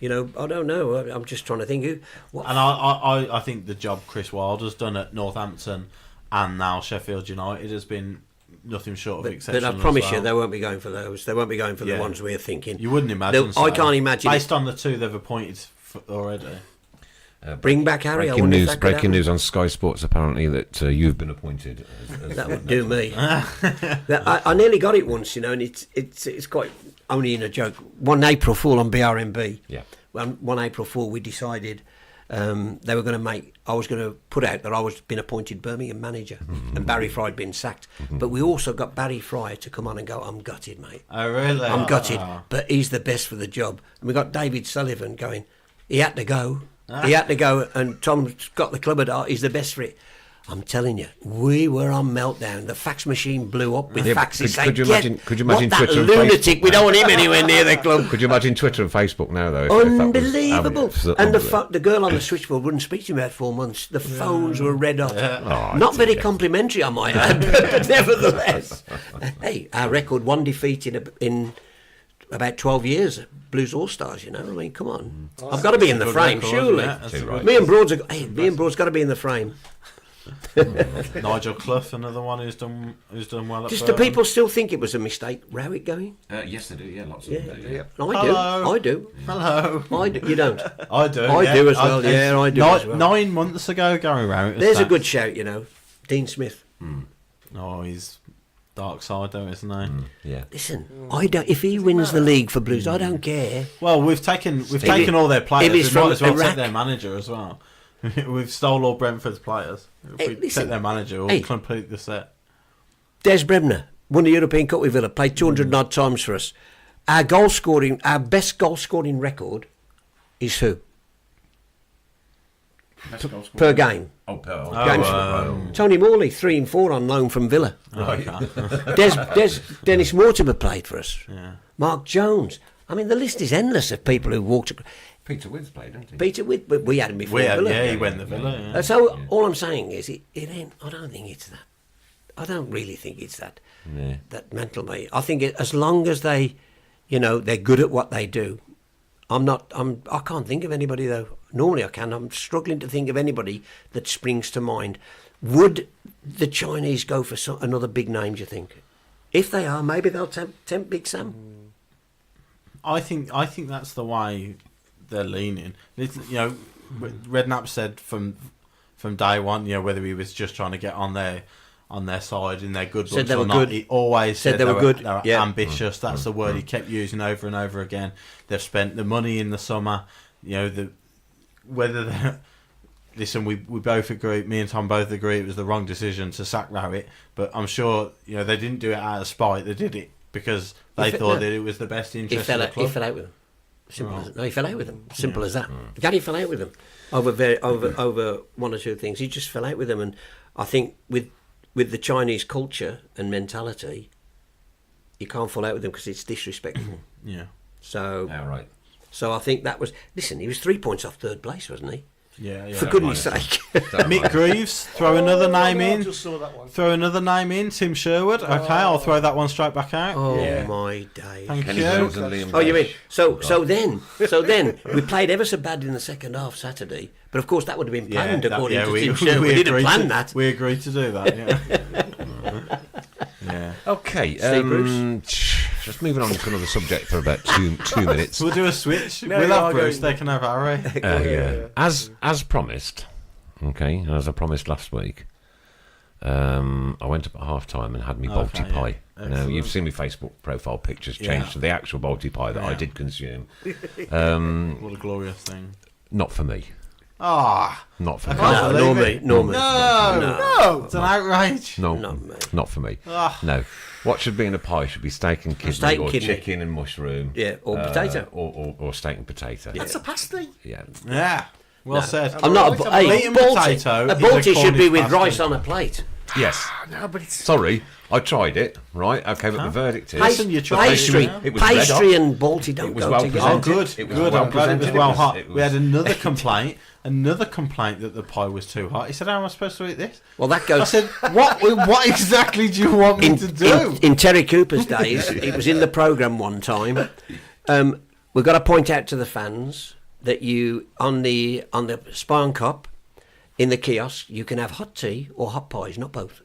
You know, I don't know. I'm just trying to think who. What? And I think the job Chris Wilder's done at Northampton and now Sheffield United has been nothing short of But exceptional. I promise as you, well. they won't be going for those. They won't be going for Yeah. the ones we're thinking. You wouldn't imagine. I can't imagine. Based on the 2 they've appointed already. Bring back Harry. I Breaking wonder if news! that could Breaking happen. news on Sky Sports. Apparently that you've been appointed. As That would do me. I nearly got it once, you know, and it's quite only in a joke. 1 April Fool on BRMB. Yeah. Well, 1 April Fool, we decided they were going to make. I was going to put out that I was been appointed Birmingham manager, and Barry Fry had been sacked. But we also got Barry Fry to come on and go, "I'm gutted, mate. Oh, really? I'm gutted, Oh. but he's the best for the job." And we got David Sullivan going. He had to go. He had to go, and Tom's got the club at heart. He's the best for it. I'm telling you, we were on meltdown. The fax machine blew up with Yeah, but faxes saying, could you imagine what, that Twitter and lunatic, Facebook? we don't want him anywhere near the club. Could you imagine Twitter and Facebook now, though? if that was Unbelievable. happening? And the girl on the switchboard wouldn't speak to me about 4 months. The phones were red hot. Oh, Not very dear. complimentary, I might add, but nevertheless. Hey, our record, 1 defeat in about 12 years. Blues All-Stars, you know. I mean, come on. I've got to be in the Good frame, record, surely. yeah, that's Too a right. good- Me and Broad's got to be in the frame. Nigel Clough, another one who's done well at Just do Burton. people still think it was a mistake? Rowett going? Yes, they do. Yeah, lots of Yeah. them do. Yeah. I do. Hello. I do. You don't. I do. I do as well, yeah, I do as well. 9 months ago, Gary Rowett. was There's a sacked. good shout, you know. Dean Smith. Oh, he's dark side though, isn't he? Yeah. Listen, I don't. If he wins the league for Blues, I don't care. Well, we've taken it- all their players. if it's We might from as well Iraq- take their manager as well. We've stole all Brentford's players. If Hey, we listen. take their manager, we'll Hey. complete the set. Des Brebner won the European Cup with Villa, played 200 odd times for us. Our best goal scoring record is who? Per game. Tony Morley, 3 and 4 on loan from Villa. Dennis Mortimer played for us. Yeah. Mark Jones. I mean, the list is endless of people who walked. Peter Woods played, didn't he? Peter Witt, but we had him before Villa. He went to Villa. Yeah. So all I'm saying is, it ain't. I don't think it's that. I don't really think it's that. Yeah. That mental me. I think as long as they, they're good at what they do. I can't think of anybody though. Normally I can. I'm struggling to think of anybody that springs to mind. Would the Chinese go for another big name, do you think? If they are, maybe they'll tempt Big Sam. I think that's the way they're leaning. Redknapp said from day one, whether he was just trying to get on their side in their good books or not. He always said they were good. They were ambitious. That's the word he kept using over and over again. They've spent the money in the summer. Listen, we both agree. Me and Tom both agree it was the wrong decision to sack Rowett. But I'm sure they didn't do it out of spite. They did it because they thought that it was the best interest of the club. He fell out with them. He fell out with them. Simple as that. Gary fell out with them over one or two things. He just fell out with them, and I think with the Chinese culture and mentality, you can't fall out with them because it's disrespectful. Yeah. So. Yeah, right. So I think that was. Listen, he was 3 points off third place, wasn't he? Yeah. For goodness' sake. Mick Greaves, throw another name in. I just saw that one. Throw another name in. Tim Sherwood. Okay, I'll throw that one straight back out. Oh my days. Thank Kenny you. Jones and Liam Oh, you mean Dash. so then we played ever so bad in the second half Saturday, but of course that would have been planned according to Tim Sherwood. We didn't plan that. We agreed to do that. Yeah. Yeah. Okay, Steve Bruce. just moving on to another subject for about two minutes. We'll do a switch. No, we'll no, have I'll Bruce. go- They can have Harry. Yeah. As promised, okay, and as I promised last week, I went up at half time and had me Balti Okay, yeah. pie. Now, Excellent. you've seen my Facebook profile pictures Yeah. changed to the actual Balti pie that I Yeah. did consume. What a glorious thing. Not for me. Ah, Not for me. can't No, believe Norman. no, it's an outrage. No, Not me. not for me. Ah. No. What should be in a pie should be steak and kidney, Steak and or kidney. chicken and mushroom. Yeah, or potato. Or steak and potato. That's a pasty. Yeah. Yeah, well said. I'm not a Meat and potato A is Balti a should be Cornish with pasty. rice on a plate. Yes. No, but it's Sorry, I tried it. Right. Okay, but the verdict is Listen, you tried Pastry, it, it was red pastry hot. and Balti don't It was go well together. Oh, presented. good. It was good. well I'm glad it was presented. well It was- hot. it We had was- another complaint. Another complaint that the pie was too hot. He said, "How am I supposed to eat this?" Well, that I goes. said, "What exactly do you want me to do?" In Terry Cooper's days, it was in the programme one time. We've got to point out to the fans that you on the Spy on Cop in the kiosk you can have hot tea or hot pies, not both.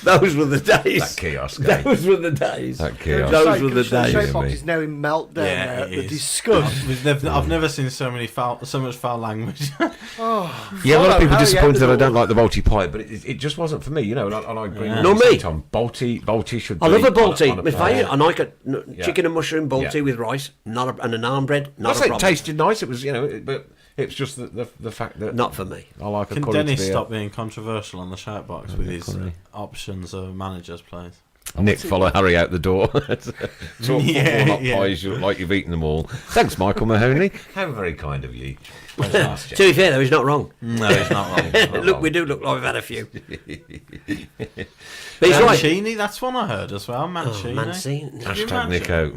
Those were the days. That kiosk, eh? Those were the days. That kiosk. Those were the Shape days. Box is now in meltdown. Yeah, The it is. disgust. I've never seen so much foul language. Yeah, a lot Follow of people Harry disappointed out the that I door. don't like the Balti pie, but it just wasn't for me, you know. And I agree with Nor you, me. Tom. Balti should. I be love a on Balti. a My pie. favourite. And I could Yeah. chicken and mushroom Balti Yeah. with rice, and a naan bread. I Not a say it problem. tasted nice. It was, but it's just the fact that Not for me. I like a Can curry Dennis to be stop being controversial on the shout box with his curry. options of managers, please? Nick, follow Harry out the door. Talk football, not yeah. pies. You look like you've eaten them all. Thanks, Michael Mahoney. How very kind of you. To be fair, though, he's not wrong. No, it's not wrong. Look, we do look like we've had a few. But he's right. Mancini, that's one I heard as well. Mancini. Mancini. Hashtag Nick out.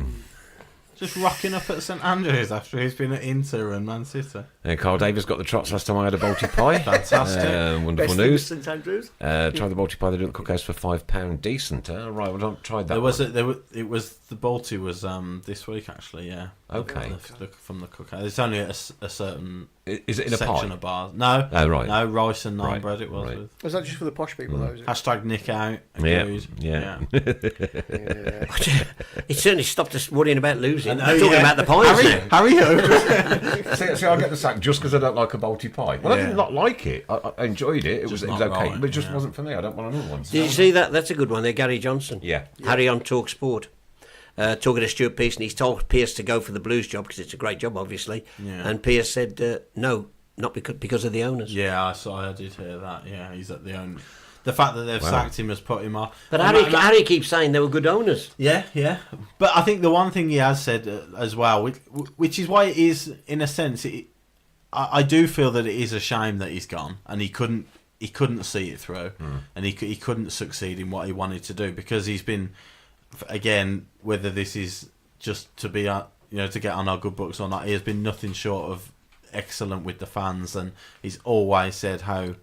Just rocking up at St Andrews after he's been at Inter and Man City. Carl Davis got the trots last time I had a Balti pie. Fantastic. Wonderful Best thing with news. St Andrews. Tried the Balti pie they do at the cookhouse for £5. Decent. Right, well, I've tried that. It was the Balti was this week actually. Yeah. Okay. From the cookhouse. It's only a certain Is it in a section pie? of bars. No. Oh, right. No rice and naan Right, bread. It was. right. With. Was that just for the posh people, though? Is it? Hashtag Nick out. Yeah, Agreed. yeah. It certainly stopped us worrying about losing. I know, We're talking yeah. about the pies now. Harry Hope. See, I get the sack just because I don't like a Balti pie. Well, I Yeah. did not like it. I enjoyed it. It was not okay, right, but it just yeah. wasn't for me. I don't want another one. Did you see that? That's a good one there, Gary Johnson. Yeah. Harry on Talk Sport. Talking to Stuart Pearce, and he's told Pearce to go for the Blues job because it's a great job, obviously. Yeah. And Pearce said, no, not because of the owners. Yeah, I did hear that. Yeah, he's at the own. the fact that they've Wow. sacked him has put him off. But And Harry keeps saying they were good owners. Yeah, yeah. But I think the one thing he has said as well, which is why it is, in a sense, I do feel that it is a shame that he's gone and he couldn't see it through, and he couldn't succeed in what he wanted to do, because he's been, again, whether this is just to be to get on our good books or not, he has been nothing short of excellent with the fans, and he's always said how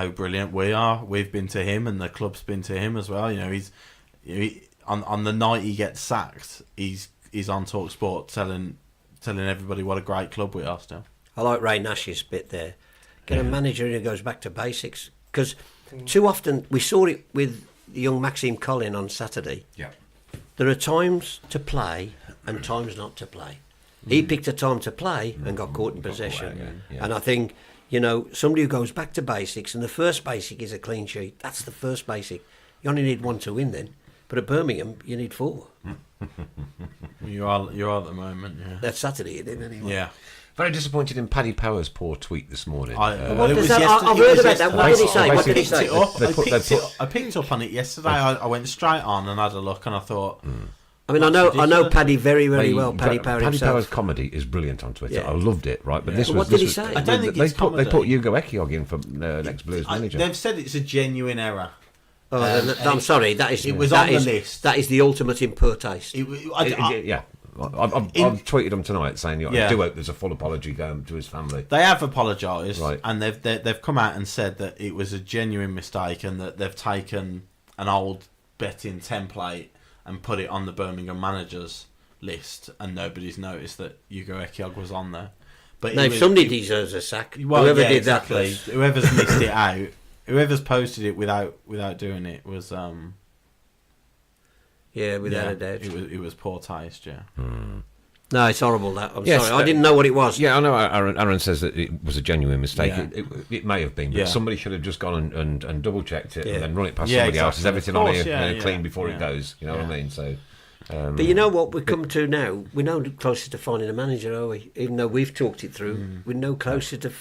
brilliant we are. We've been to him, and the club's been to him as well. On the night he gets sacked, he's on TalkSport telling everybody what a great club we are still. I like Ray Nash's bit there. Get a manager who goes back to basics, because too often we saw it with the young Maxime Collin on Saturday. Yeah. There are times to play and times not to play. He picked a time to play and got caught in possession. Yeah. And I think, somebody who goes back to basics, and the first basic is a clean sheet. That's the first basic. You only need 1 to win then. But at Birmingham, you need 4. You are at the moment, yeah. That's Saturday, you did anyway. Yeah. Very disappointed in Paddy Power's poor tweet this morning. What does that? I've heard about that. What did he say? What did he say? I picked up on it yesterday. I went straight on and had a look, and I thought. I mean, I know Paddy very, very well. Paddy Power Paddy himself. Power's comedy is brilliant on Twitter. Yeah. I loved it, right? But this was. What did he was- say? I don't think they it's put comedy. Hugo Ekiog in for next Blues manager. They've said it's a genuine error. I'm sorry. it was on the list. That is the ultimate in poor taste. Yeah. I've tweeted him tonight saying, I do hope there's a full apology going to his family. They have apologised, Right. and they've come out and said that it was a genuine mistake, and that they've taken an old betting template and put it on the Birmingham managers list, and nobody's noticed that Hugo Ekiog was on there. But No, somebody deserves a sack. Well, Whoever yeah, did exactly. that. Whoever's missed it out, whoever's posted it without doing it was Without a doubt. It was poor taste, yeah. No, it's horrible. That I'm Yes, sorry. I didn't know what it was. Yeah, I know Aaron says that it was a genuine mistake. Yeah. It may have been, but Yeah. somebody should have just gone and double-checked it Yeah. and then run it past Yeah, somebody else. Is exactly. everything Of on course, here yeah, clean yeah. before Yeah. it goes? You know what I mean? So, But you know what we've come to now? We're no closer to finding a manager, are we? Even though we've talked it through, we're no closer to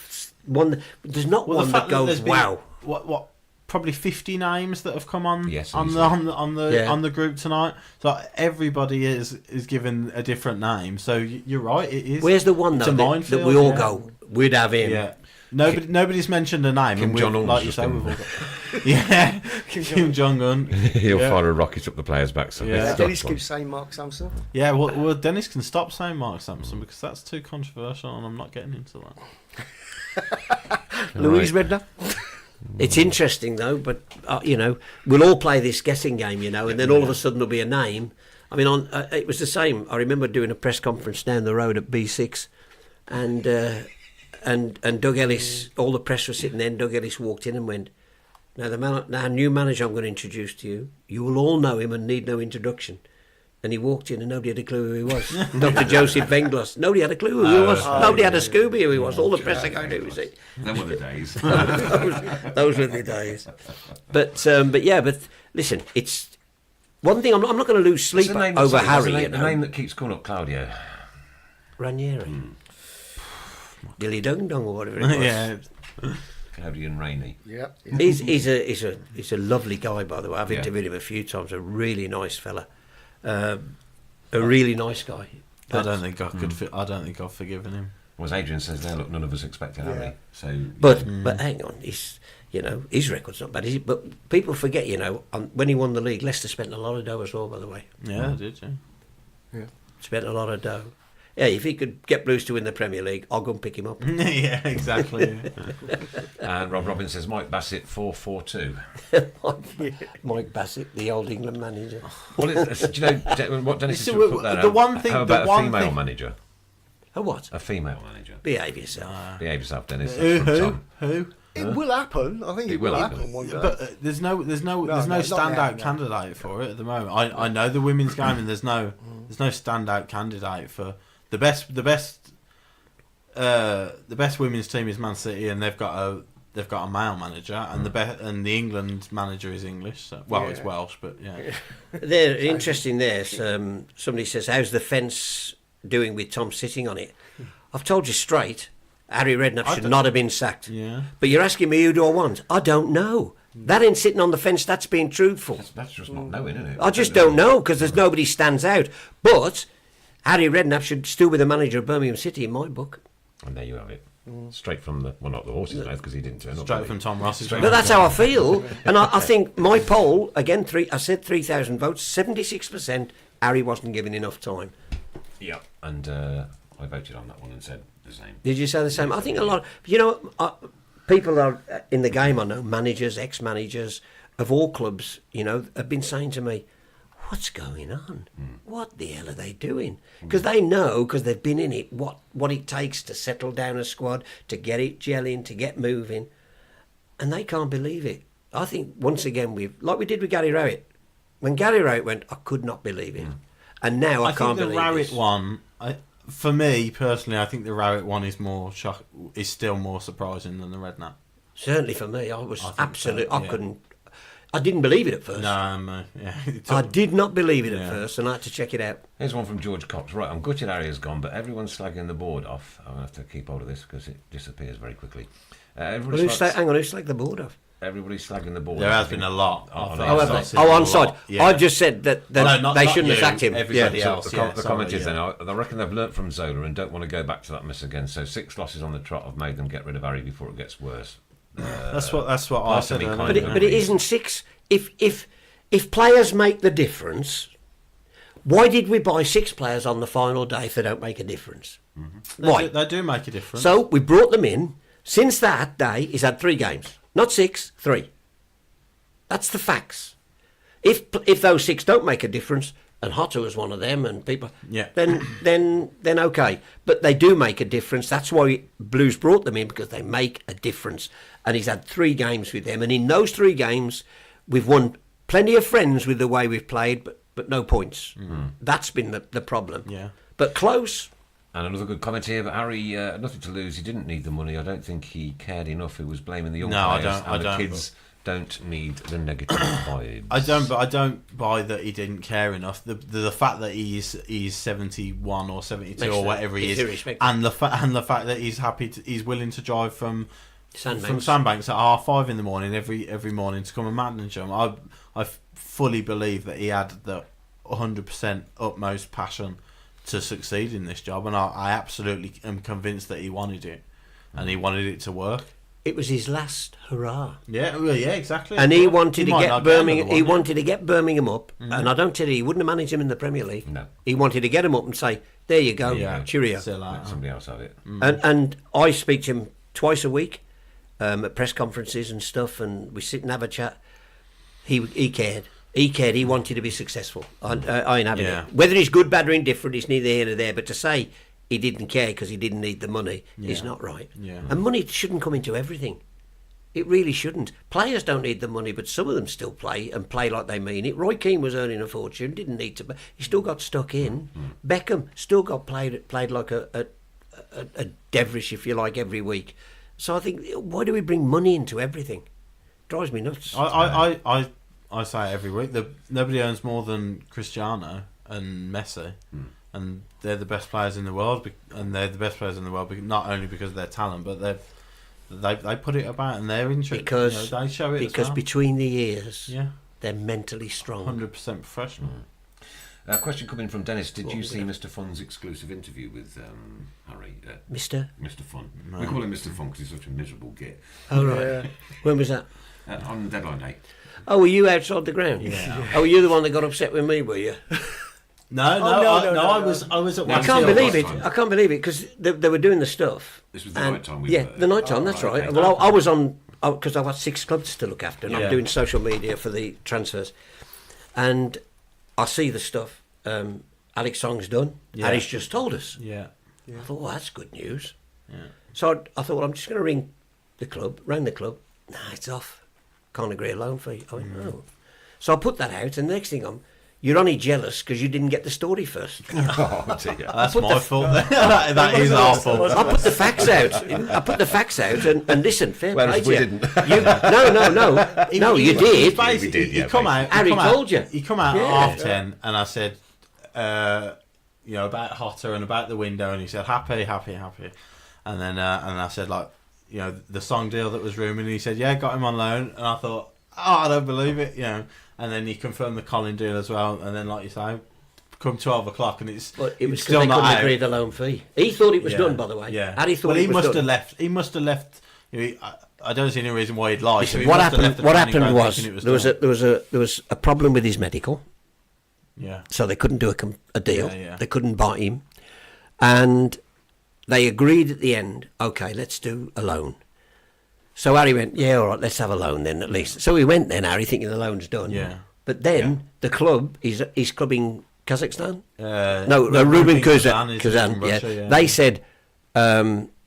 one. There's not Well, one the that fact that goes, there's been, wow. What? Probably 50 names that have come on Yes, on easily. the group tonight. So everybody is given a different name. So you're right. It is. Where's the one It's though a that minefield, we all yeah. go? We'd have him. Yeah. Nobody's mentioned a name. Kim and Jong-un's like you just say, been- we've all got. Yeah. Kim Jong-un. he'll Yeah. fire a rocket up the player's backside. Yeah. It's Dennis got keeps saying Mark Sampson. Yeah. Well, Dennis can stop saying Mark Sampson because that's too controversial, and I'm not getting into that. Louise Redknapp. It's interesting though, but we'll all play this guessing game, and then all of a sudden there'll be a name. I mean, it was the same. I remember doing a press conference down the road at B6, and Doug Ellis. All the press was sitting there. And Doug Ellis walked in and went, "Now, new manager I'm going to introduce to you. You will all know him and need no introduction." And he walked in and nobody had a clue who he was. Dr. Joseph Venglos. Nobody had a clue who he was. Nobody had a Scooby who he was. All the press are going to see. Them were the days. Those were the days. But listen, it's one thing. I'm not going to lose sleep over Harry. The name that keeps coming up, Claudio. Ranieri, Dilly Dung Dung or whatever it was. Yeah. Claudio and Rainey. Yeah. He's a lovely guy, by the way. I've Yeah. interviewed him a few times. A really nice fella. A really nice guy. I don't think I could. I don't think I've forgiven him. Well, as Adrian says there, look, none of us expected Harry. So, But hang on, his record's not bad, is it? But people forget, when he won the league, Leicester spent a lot of dough as well, by the way. Yeah, I did. Yeah. Spent a lot of dough. Yeah, if he could get Blues to win the Premier League, I'll go and pick him up. Yeah, exactly. and Rob Robbins says Mike Bassett 4-4-2. Mike Bassett, the old England manager. Do you know what Dennis So, has put there? the one thing- How the about a one female thing- manager? A what? A female manager. Behave yourself. Behave yourself, Dennis. That's from Tom. Who? It will happen. I think it will happen one day. But there's no no, not standout now, no. candidate for it at the moment. I know the women's game, and there's no standout candidate for the best women's team is Man City, and they've got a male manager, and the England manager is English. So, it's Yeah. Welsh, but yeah. They're interesting there. Somebody says, how's the fence doing with Tom sitting on it? I've told you straight, Harry Redknapp should not have been sacked. Yeah. But you're asking me who do I want? I don't know. That ain't sitting on the fence. That's being truthful. That's just not knowing, isn't it? I just don't know because there's nobody stands out. But Harry Redknapp should still be the manager of Birmingham City in my book. And there you have it. Straight from the, well, not the horse's mouth because he didn't turn up. Straight did he? from Tom Ross's Straight mouth. But that's how I feel. And I think my poll, again, I said 3,000 votes, 76%, Harry wasn't given enough time. Yeah. And I voted on that one and said the same. Did you say the same? I think a lot. People are in the game. I know managers, ex-managers of all clubs. Have been saying to me, "What's going on? What the hell are they doing?" Because they know, because they've been in it, what it takes to settle down a squad, to get it gelling, to get moving, and they can't believe it. I think once again like we did with Gary Rowett. When Gary Rowett went, I could not believe it, and now I can't think believe the Rowett this. one. For me personally, I think the Rowett one is is still more surprising than the Redknapp. Certainly for me, I was think absolutely. so, yeah. I didn't believe it at first. No, yeah. I did not believe it at Yeah. first, and I had to check it out. Here's one from George Cox. Right, I'm gutted Harry has gone, but everyone's slagging the board off. I'm going to have to keep hold of this because it disappears very quickly. Everybody's Hang on, who slagged the board off? Everybody's slagging the board. There has been a lot. Oh, I've no. Oh, I've seen on a side. lot, yeah. I've just said that No, not they shouldn't have you, sacked him. everybody So else. the, yeah, the sorry, comment is yeah. then, I reckon they've learnt from Zola and don't want to go back to that mess again. So 6 losses on the trot have made them get rid of Harry before it gets worse. That's what I Part said. of me earlier. kind But it isn't 6. If players make the difference, why did we buy 6 players on the final day if they don't make a difference? Why? They do make a difference. So we brought them in. Since that day, he's had 3 games, not 6, 3. That's the facts. If those 6 don't make a difference, and Hotter was one of them, and people, Yeah. then okay. But they do make a difference. That's why Blues brought them in, because they make a difference. And he's had 3 games with them, and in those 3 games, we've won plenty of friends with the way we've played, but no points. That's been the problem. Yeah. But close. And another good comment here, but Harry had nothing to lose. He didn't need the money. I don't think he cared enough. He was blaming the young No, I players. don't- And I the don't. kids don't need the negative vibes. I don't buy that he didn't care enough. The fact that he's 71 or 72 Makes or sense. whatever he It's is, irrespective. and the fact that he's willing to drive from Sandbanks. Sandbanks at 5:30 in the morning every morning to come and manage them. I fully believe that he had the 100% utmost passion to succeed in this job, and I absolutely am convinced that he wanted it, and he wanted it to work. It was his last hurrah. Yeah, well, yeah, exactly. And he wanted to might get not Birmingham. another He one, yeah. wanted to get Birmingham up, and I don't tell you, he wouldn't have managed him in the Premier League. No. He wanted to get him up and say, "There you go, Yeah. cheerio." So like, Let somebody else have it. And I speak to him twice a week at press conferences and stuff, and we sit and have a chat. He cared. He cared. He wanted to be successful. I ain't having Yeah. it. Whether he's good, bad, or indifferent, it's neither here nor there. But to say he didn't care because he didn't need the money is not right. Yeah. And money shouldn't come into everything. It really shouldn't. Players don't need the money, but some of them still play and play like they mean it. Roy Keane was earning a fortune, didn't need to. He still got stuck in. Beckham still got played like a devilish, if you like, every week. So I think, why do we bring money into everything? Drives me nuts. I say it every week. Nobody earns more than Cristiano and Messi, and they're the best players in the world. And they're the best players in the world not only because of their talent, but they put it about and they're interested. Because they show it because as well. between the ears, Yeah, they're mentally strong. 100% professional. A question coming from Dennis. Did you see Mr. Fun's exclusive interview with Harry? Mister? Mr. Fun. We call him Mr. Fun because he's such a miserable git. Oh, right. When was that? On deadline day. Oh, were you outside the ground? Yeah. Oh, were you the one that got upset with me, were you? No, I I was at No, I one. can't still believe last it. time. I can't believe it because they were doing the stuff. This was the and- night time. Yeah, the night time. That's right. okay. Well, I was on because I've got 6 clubs to look after, and Yeah. I'm doing social media for the transfers. And I see the stuff. Alex Song's done. Yeah. Harry's just told us. Yeah, I thought, well, that's good news. yeah. So I thought, well, I'm just going to ring the club. Rang the club. Nah, it's off. Can't agree a loan fee. I went, oh. So I put that out, and the next thing you're only jealous because you didn't get the story first. Oh, dear. That's my fault. that is our fault. I put the facts out. And listen, fair Whereas play to we you. didn't. No, you did. We did, He yeah, come out. Harry he come out- told you. He come out Yeah. at 10:30, and I said, about Hotter and about the window, and he said happy, and then I said the song deal that was rumored, and he said got him on loan, and I thought I don't believe it, you know. And then you confirm the Colin deal as well, and then, like you say, come 12 o'clock and it's Well, it was it's because still they not couldn't out. agree the loan fee. He thought it was Yeah, done, by the way. Yeah. Harry thought well, it he was must done. have left. He must have left. You know, I don't see any reason why he'd lie. Listen, so he what must have happened? left the What training happened ground was thinking it there was a problem with his medical, yeah. so they couldn't do a deal. Yeah, yeah. They couldn't buy him, and they agreed at the end. Okay, let's do a loan. So Harry went, yeah, all right, let's have a loan then at least. So he went then, Harry, thinking the loan's done. Yeah. But then the club, he's clubbing Kazakhstan. No, Ruben Kazan, Kazan, yeah. They said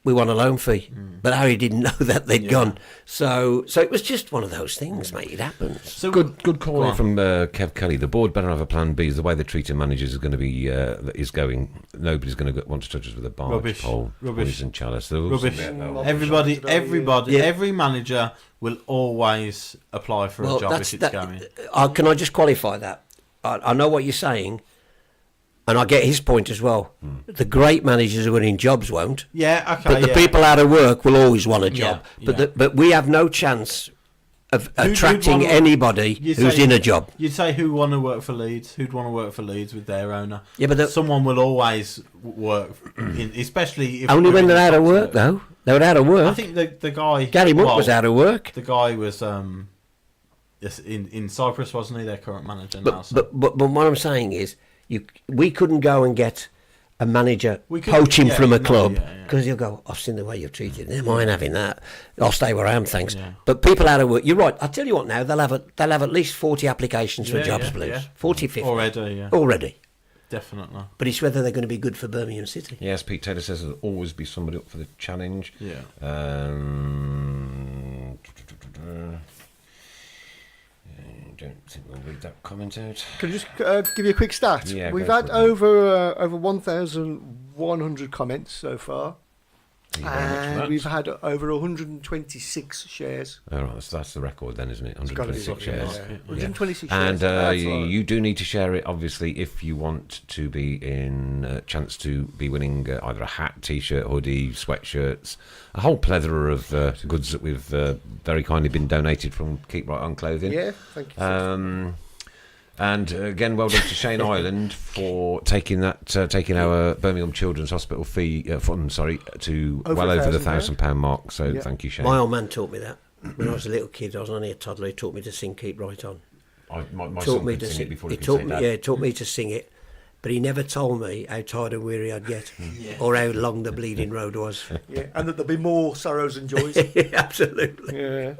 we want a loan fee, but Harry didn't know that they'd gone. So it was just one of those things, mate. It happens. So Good call Go in on. from Kev Kelly. The board better have a plan B. The way they're treating managers is going to be is going. Nobody's going to want to touch us with a barge Rubbish. pole, Rubbish. poison chalice. There will Rubbish. be- Everybody, Yeah. every manager will always apply for a job if it's going. Can I just qualify that? I know what you're saying, and I get his point as well. The great managers who are in jobs won't. Yeah, okay. But the yeah. people out of work will always want a job. Yeah, yeah. But we have no chance of Who'd attracting wanna- anybody you'd who's say- in a job. You'd say who want to work for Leeds? Who'd want to work for Leeds with their owner? Yeah, but someone will always work, especially if only when in they're the out of top work, tier. though. They were out of work. I think the guy Gary Monk was out of work. The guy was yes, in Cyprus, wasn't he? Their current manager now. But, So. but what I'm saying is, we couldn't go and get a manager, We couldn't- poach him yeah, from a no, club, yeah, yeah. because he'll go, I've seen the way you've treated them, I ain't having that. I'll stay where I am, thanks. Yeah. But people out of work, you're right. I'll tell you what now, they'll have at least 40 applications for Yeah, jobs, yeah, Blues. yeah. 40, 50. Already. Definitely. But it's whether they're going to be good for Birmingham City. Yes, Pete Taylor says there'll always be somebody up for the challenge. Yeah. Don't think we'll read that comment out. Can I just give you a quick stat? Yeah, We've go had for it. over 1,100 comments so far, Thank you very much for and that. we've had over 126 shares. All right, that's the record then, isn't it? It's gotta be 126 roughly, shares. yeah. 126 And shares. That's right. you do need to share it, obviously, if you want to be in a chance to be winning either a hat, T-shirt, hoodie, sweatshirts, a whole plethora of goods that we've very kindly been donated from Keep Right On Clothing. Yeah, thank you. And again, well done to Shane Ireland for taking our Birmingham Children's Hospital fund, to Over well over the £1,000. £1,000 mark. So Yeah. thank you, Shane. My old man taught me that. When I was a little kid, I was only a toddler, he taught me to sing Keep Right On. My Taught son me could to sing sing it before he he could taught say me, that. yeah, he taught me to sing it. But he never told me how tired and weary I'd get, or how long the bleeding road was. Yeah, and that there'll be more sorrows and joys. Absolutely. Yeah.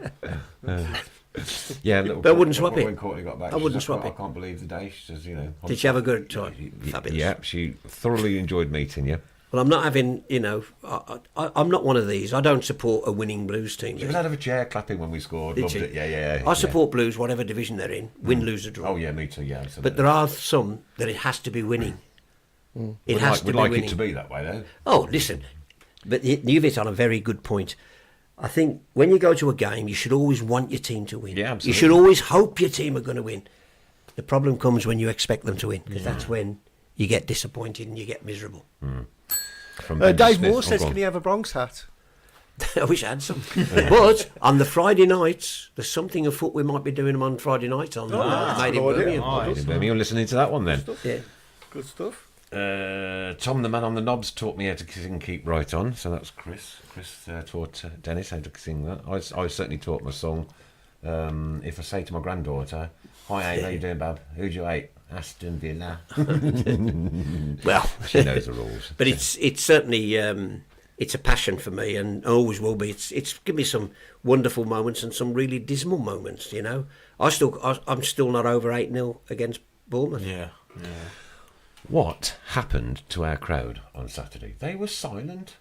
Yeah, But I wouldn't swap it. When Courtney got back, I she wouldn't said, swap I it. can't believe the day. She says, Did you have a good time? Fabulous. Yeah, she thoroughly enjoyed meeting you. Well, I'm not having, I'm not one of these. I don't support a winning Blues team. She was out of a chair clapping when we scored. Did Loved she? it. Yeah. I support Blues, whatever division they're in, win, lose, or draw. Oh yeah, me too. Yeah, absolutely. But there are some that it has to be winning. It We'd has like, to we'd be like winning. it to be that way, though. Oh, listen, but you've hit on a very good point. I think when you go to a game, you should always want your team to win. Yeah, absolutely. You should always hope your team are going to win. The problem comes when you expect them to win, because that's when you get disappointed and you get miserable. From Benji Dave Smith. Moore Oh, says, go on. can he have a Bronx hat? I wish I had some. But on the Friday nights, there's something afoot. We might be doing them on Friday nights on Made in good idea. Birmingham. You're listening to that one then. Yeah. Good stuff. Tom, the man on the knobs, taught me how to sing Keep Right On. So that's Chris. Chris taught Dennis how to sing that. I certainly taught my song. If I say to my granddaughter, "Hi, how you doing, Bab? Who'd you hate? Aston Villa." Well, She knows the rules. but it's certainly it's a passion for me, and always will be. It's given me some wonderful moments and some really dismal moments. I'm still not over 8-0 against Bournemouth. Yeah. What happened to our crowd on Saturday? They were silent.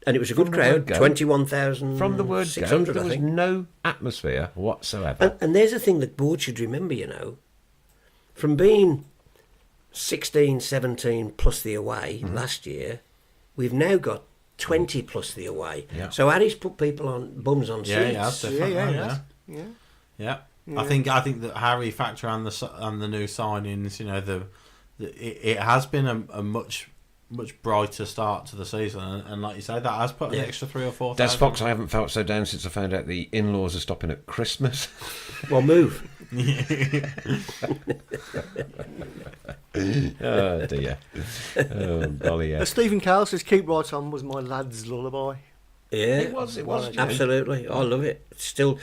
And it was a From good the word crowd, go. 21,000. From the word go, 600, there I was think. no atmosphere whatsoever. And there's a thing that board should remember, from being 16, 17 plus the away last year, we've now got 20 plus the away. Yeah. So Harry's put people on bums on Yeah, seats. definitely. Yeah. Yeah. I think that Harry factor and the new signings, it has been a much much brighter start to the season, and like you say, that has put an extra 3 or 4. Des Fox, I haven't felt so down since I found out the in-laws are stopping at Christmas. Well, move. Oh dear. Oh golly, yeah. Stephen Cowell says "Keep Right On" was my lad's lullaby. It Yeah, was, absolutely. I love it. It's still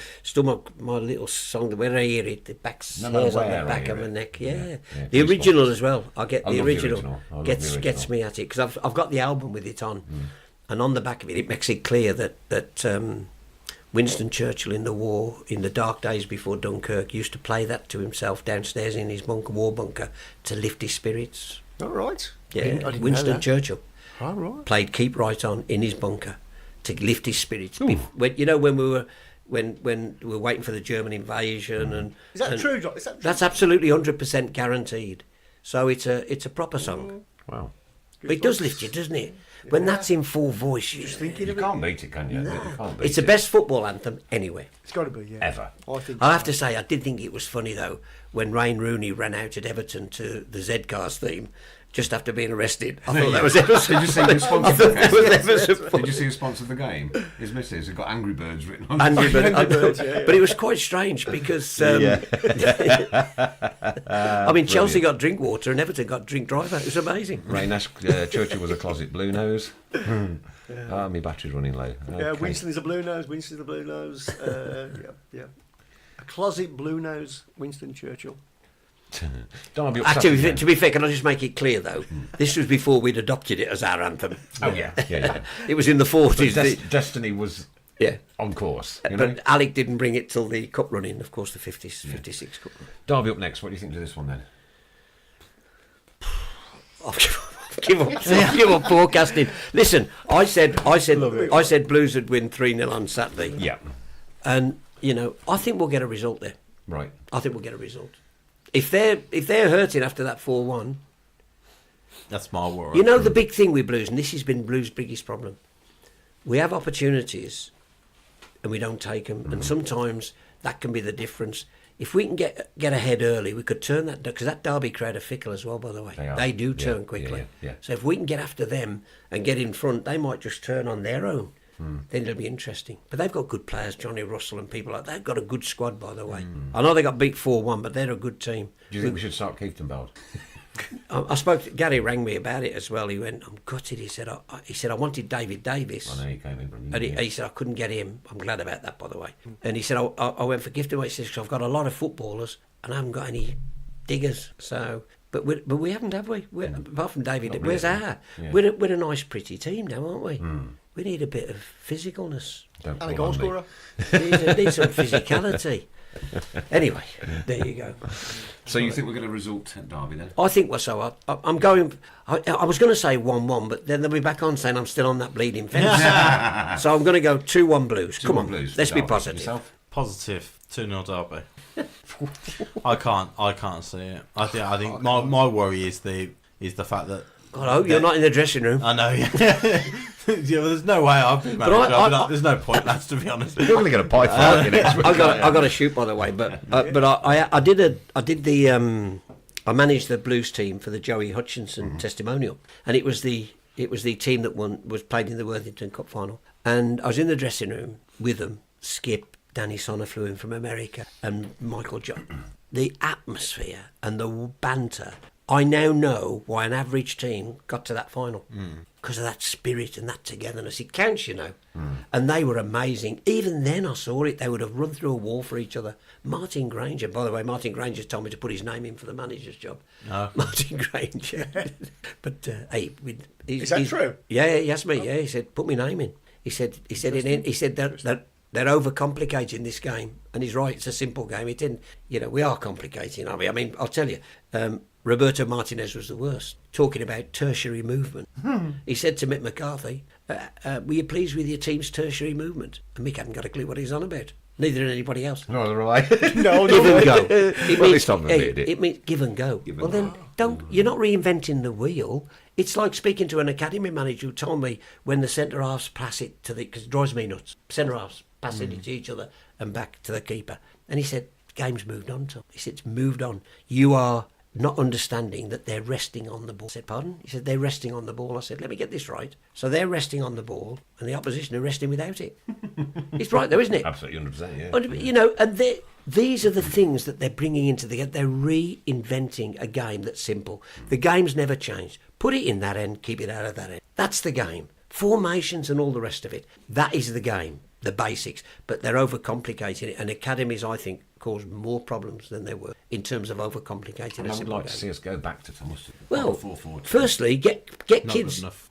my little song. When I hear it, the back hairs on the back of my neck. Yeah, the original as well. I get I the love the original. original. I love Gets the gets original. me at it because I've got the album with it on, and on the back of it, it makes it clear that Winston Churchill in the war, in the dark days before Dunkirk, used to play that to himself downstairs in his war bunker to lift his spirits. All right. Yeah, I didn't know Winston that. Churchill All right. played "Keep Right On" in his bunker to lift his spirits. When when we were waiting for the German invasion, and Is that and true, John? Is that true? that's absolutely 100% guaranteed. So it's a proper song. Wow. But it does lift you, doesn't it? When that's in full voice, you, You can't beat it, can you? You can't beat it's the it. best football anthem anywhere. It's got to be, yeah. Ever. I think. I have to say, I did think it was funny though when Wayne Rooney ran out at Everton to the Z-Cars theme just after being arrested. I thought that was ever so Did you see who sponsored I thought that was ever so Did funny. you see who sponsored the game? His missus had got Angry Birds written on Angry it. Birds, but it was quite strange because I mean Chelsea got drink water and Everton got drink driver. It was amazing. Ray Nash, Churchill was a closet blue nose. Ah, my battery's running low. Yeah, Okay. Winston is a blue nose. Winston is a blue nose. Yeah. A closet blue nose. Winston Churchill. Derby up Actually, Saturday. to be fair, can I just make it clear though? This was before we'd adopted it as our anthem. Oh yeah, yeah. It was in the 40s. Destiny was Yeah. on course. You know? But Alec didn't bring it till the cup running, of course, the 56 cup run. Derby up next. What do you think of this one then? I'll give up forecasting. Listen, I said Blues would win 3-0 on Saturday. Yeah. And you know, I think we'll get a result there. Right. I think we'll get a result. If they're hurting after that 4-1, That's my worry. you know the big thing with Blues, and this has been Blues' biggest problem. We have opportunities, and we don't take them, and sometimes that can be the difference. If we can get ahead early, we could turn that, because that Derby crowd are fickle as well, by the way. They are. They do Yeah, turn quickly. yeah. So if we can get after them and get in front, they might just turn on their own. Then it'll be interesting. But they've got good players, Johnny Russell and people like that. They've got a good squad, by the way. I know they got beat 4-1, but they're a good team. Do you think we should start Keithton Bald? I spoke to Gary, rang me about it as well. He went, I'm gutted. He said, I wanted David Davis. I know he came in. And he said, I couldn't get him. I'm glad about that, by the way. And he said, I went for gifted away. He says, 'cause I've got a lot of footballers and I haven't got any diggers. So, but we haven't, have we? Apart from David, Not where's really. our? Yeah. We're a nice, pretty team now, aren't we? We need a bit of physicalness. Don't And a call goal on me. scorer. Need some physicality. Anyway, there you go. So you think we're going to result at Derby then? I think we're so. I'm going. I was going to say 1-1, but then they'll be back on saying I'm still on that bleeding fence. So I'm going to go 2-1 Blues. Come 2-1 on, Blues. let's be Derby. positive. Yourself? Positive 2-0 Derby. I can't see it. I think my worry is the fact that God, I hope you're not in the dressing room. I know. Yeah, well, there's no way I've been manager. There's no point, lads. To be honest. You're going to get a pie for next week. I got to shoot, by the way, but I managed the Blues team for the Joey Hutchinson testimonial, and it was the team that was played in the Worthington Cup final, and I was in the dressing room with them. Skip, Danny Sonner flew in from America, and Michael John. The atmosphere and the banter. I now know why an average team got to that final. Because of that spirit and that togetherness. It counts, you know. And they were amazing. Even then I saw it. They would have run through a wall for each other. Martin Granger, by the way, Martin Granger told me to put his name in for the manager's job. Oh. Martin Granger. But, hey... Is that true? Yeah, he asked me. Yeah, he said, put my name in. He said they're overcomplicating this game. And he's right, it's a simple game. It didn't... You know, we are complicating, aren't we? I mean, I'll tell you... Roberto Martinez was the worst, talking about tertiary movement. He said to Mick McCarthy, were you pleased with your team's tertiary movement? And Mick hadn't got a clue what he's on about. Neither did anybody else. No, right. No, Give and go. Well, it's not admitted it. It means give and go. Give and Well, then, you're not reinventing the wheel. It's like speaking to an academy manager who told me when the centre halves pass it to because it drives me nuts. Centre halves passing it to each other and back to the keeper. And he said, game's moved on, Tom. He said, it's moved on. You are not understanding that they're resting on the ball. I said, pardon? He said, they're resting on the ball. I said, let me get this right. So they're resting on the ball and the opposition are resting without it. It's right though, isn't it? Absolutely, 100%, yeah. And, you know, and these are the things that they're bringing into the game. They're reinventing a game that's simple. The game's never changed. Put it in that end, keep it out of that end. That's the game. Formations and all the rest of it. That is the game, the basics. But they're overcomplicating it. And academies, I think, cause more problems than they were in terms of overcomplicating And a I would simple like to game. see us go back to Thomas. Well, 4-4-2. firstly, get Not kids. good enough.